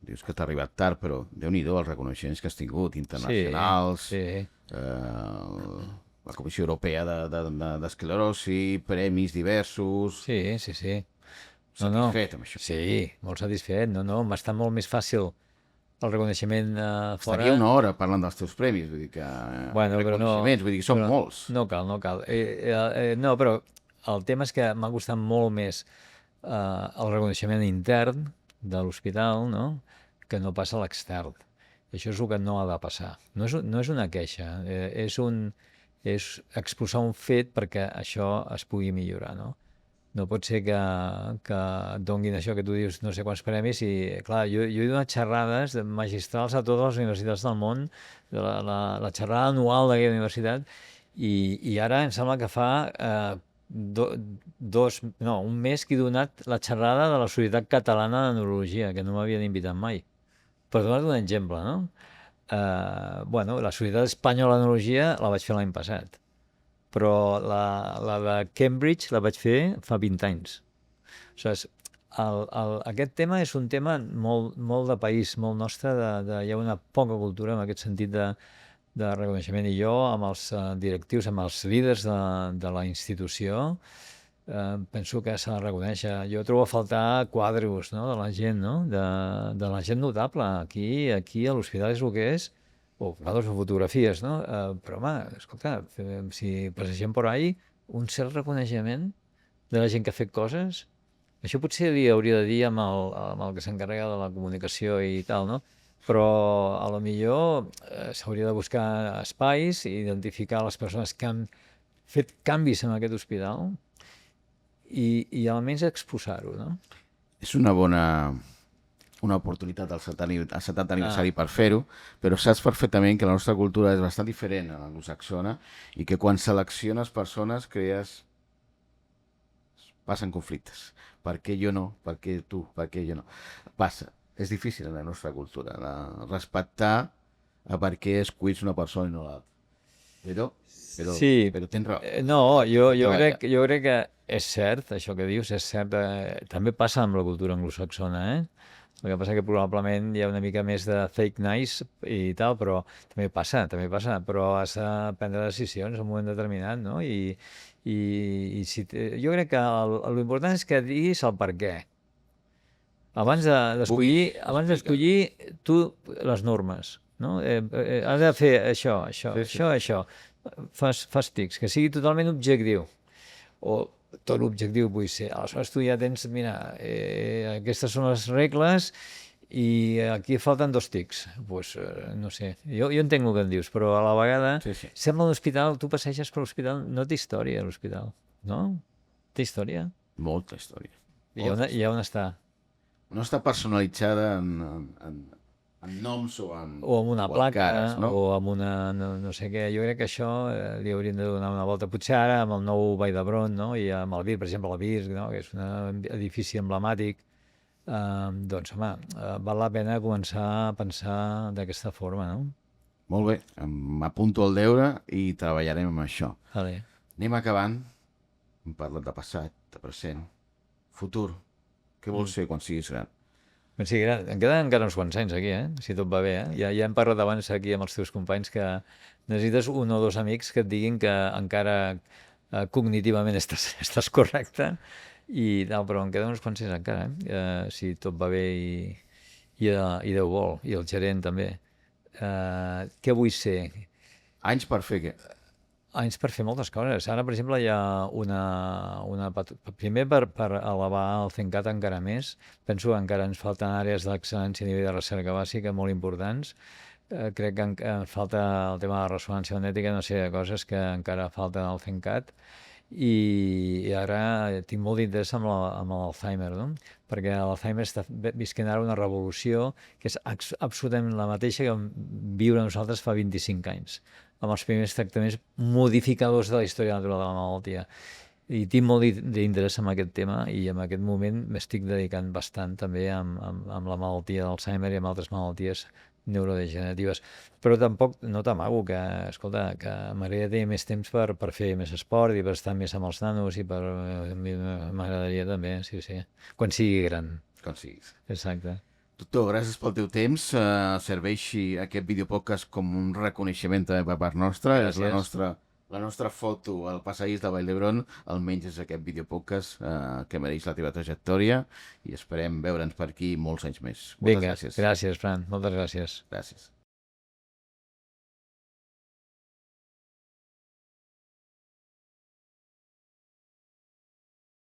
Dius que t'ha arribat tard, però Déu-n'hi-do els reconeixements que has tingut, internacionals, la Comissió Europea d'Esclerosi, premis diversos... Sí. Satisfet amb això? Sí, molt satisfet. M'està molt més fàcil el reconeixement fora... Estaria una hora parlant dels teus premis, vull dir que... reconeixements, vull dir que són molts. No cal. No, però el tema és que m'ha costat molt més el reconeixement intern de l'hospital, no?, que no passa a l'extern. Això és el que no ha de passar. No és una queixa, és exposar un fet perquè això es pugui millorar, no? No pot ser que et donguin això que tu dius no sé quants premis i, clar, jo he donat xerrades magistrals a totes les universitats del món, la xerrada anual d'aquella universitat, i ara em sembla que fa un mes que he donat la xerrada de la Societat Catalana de Neurologia, que no m'havien invitat mai. Per donar-te un exemple, no? La Societat Espanyola de Neurologia la vaig fer l'any passat, però la de Cambridge la vaig fer fa 20 anys. Aleshores, aquest tema és un tema molt de país, molt nostre, hi ha una poca cultura en aquest sentit de reconeixement. I jo, amb els directius, amb els líders de la institució, penso que s'ha de reconèixer. Jo trobo a faltar quadros, no?, de la gent, no?, de la gent notable. Aquí a l'hospital és el que és, o quadros o fotografies, no? Però, home, escolta, si passegem per ahí, un cert reconeixement de la gent que ha fet coses, això potser li hauria de dir amb el que s'encarrega de la comunicació i tal, no? Però a lo millor s'hauria de buscar espais i identificar les persones que han fet canvis en aquest hospital i almenys exposar-ho, no? És una oportunitat al 70 aniversari per fer-ho, però saps perfectament que la nostra cultura és bastant diferent a l'anglosaxona i que quan selecciones persones passen conflictes. Per què jo no? Per què tu? Per què jo no? Passa. És difícil en la nostra cultura respectar a per què esculls una persona i no l'altra. Sí, però tens raó. no, jo crec que és cert, això que dius, és cert. També passa amb la cultura anglosaxona, eh? El que passa que probablement hi ha una mica més de fake nice i tal, però també passa, però has de prendre decisions en un moment determinat, no? Jo crec que l'important és que diguis el per què. Abans d'escollir tu les normes, no? Has de fer això. Fas tics, que sigui totalment objectiu. O tot objectiu vull ser. Aleshores tu ja tens, mira, aquestes són les regles i aquí falten 2 tics. Pues, no sé, jo entenc el que em dius, però a la vegada sembla un hospital, tu passeges per l'hospital, no té història l'hospital, no? Té història? Molta història. I on està? No està personalitzada en noms o amb una placa, cares, no? o amb una no sé què. Jo crec que això li hauríem de donar una volta. Potser ara amb el nou Vall d'Hebron, no? I amb el Vir, per exemple, el Vir, no?, que és un edifici emblemàtic, doncs, home, val la pena començar a pensar d'aquesta forma, no? Molt bé, m'apunto al deure i treballarem amb això. Vale. Anem acabant. Hem parlat de passat, de present, futur. Què vols ser quan siguis gran? Sí, em queden encara uns quants anys aquí, si tot va bé. Ja hem parlat abans aquí amb els teus companys que necessites 1 o 2 amics que et diguin que encara cognitivament estàs correcte i tal, però em queden uns quants anys encara, si tot va bé i Déu vol, i el gerent també. Què vull ser? Anys per fer què? Anys per fer moltes coses. Ara, per exemple, hi ha primer per elevar el CENCAT encara més. Penso que encara ens falten àrees d'excel·lència a nivell de recerca bàsica molt importants. Crec que ens falta el tema de la ressonància magnètica, una sèrie de coses que encara falten al CENCAT. I ara tinc molt d'interès amb l'Alzheimer, no? Perquè l'Alzheimer està visquent ara una revolució que és absolutament la mateixa que vam viure nosaltres fa 25 anys, amb els primers tractaments modificadors de la història natural de la malaltia. I tinc molt d'interès en aquest tema i en aquest moment m'estic dedicant bastant també amb la malaltia d'Alzheimer i amb altres malalties neurodegeneratives. Però tampoc no t'amago que, escolta, que m'agradaria tenir més temps per fer més esport i per estar més amb els nanos i m'agradaria també, sí, quan sigui gran. Quan siguis. Exacte. Doctor, gràcies pel teu temps. Serveixi aquest videopodcast com un reconeixement també per part nostra. Gràcies. És la nostra foto al passadís de Vall d'Hebron, almenys és aquest videopodcast que mereix la teva trajectòria i esperem veure'ns per aquí molts anys més. Moltes Vinga, gràcies. gràcies, Fran. Moltes gràcies. Gràcies.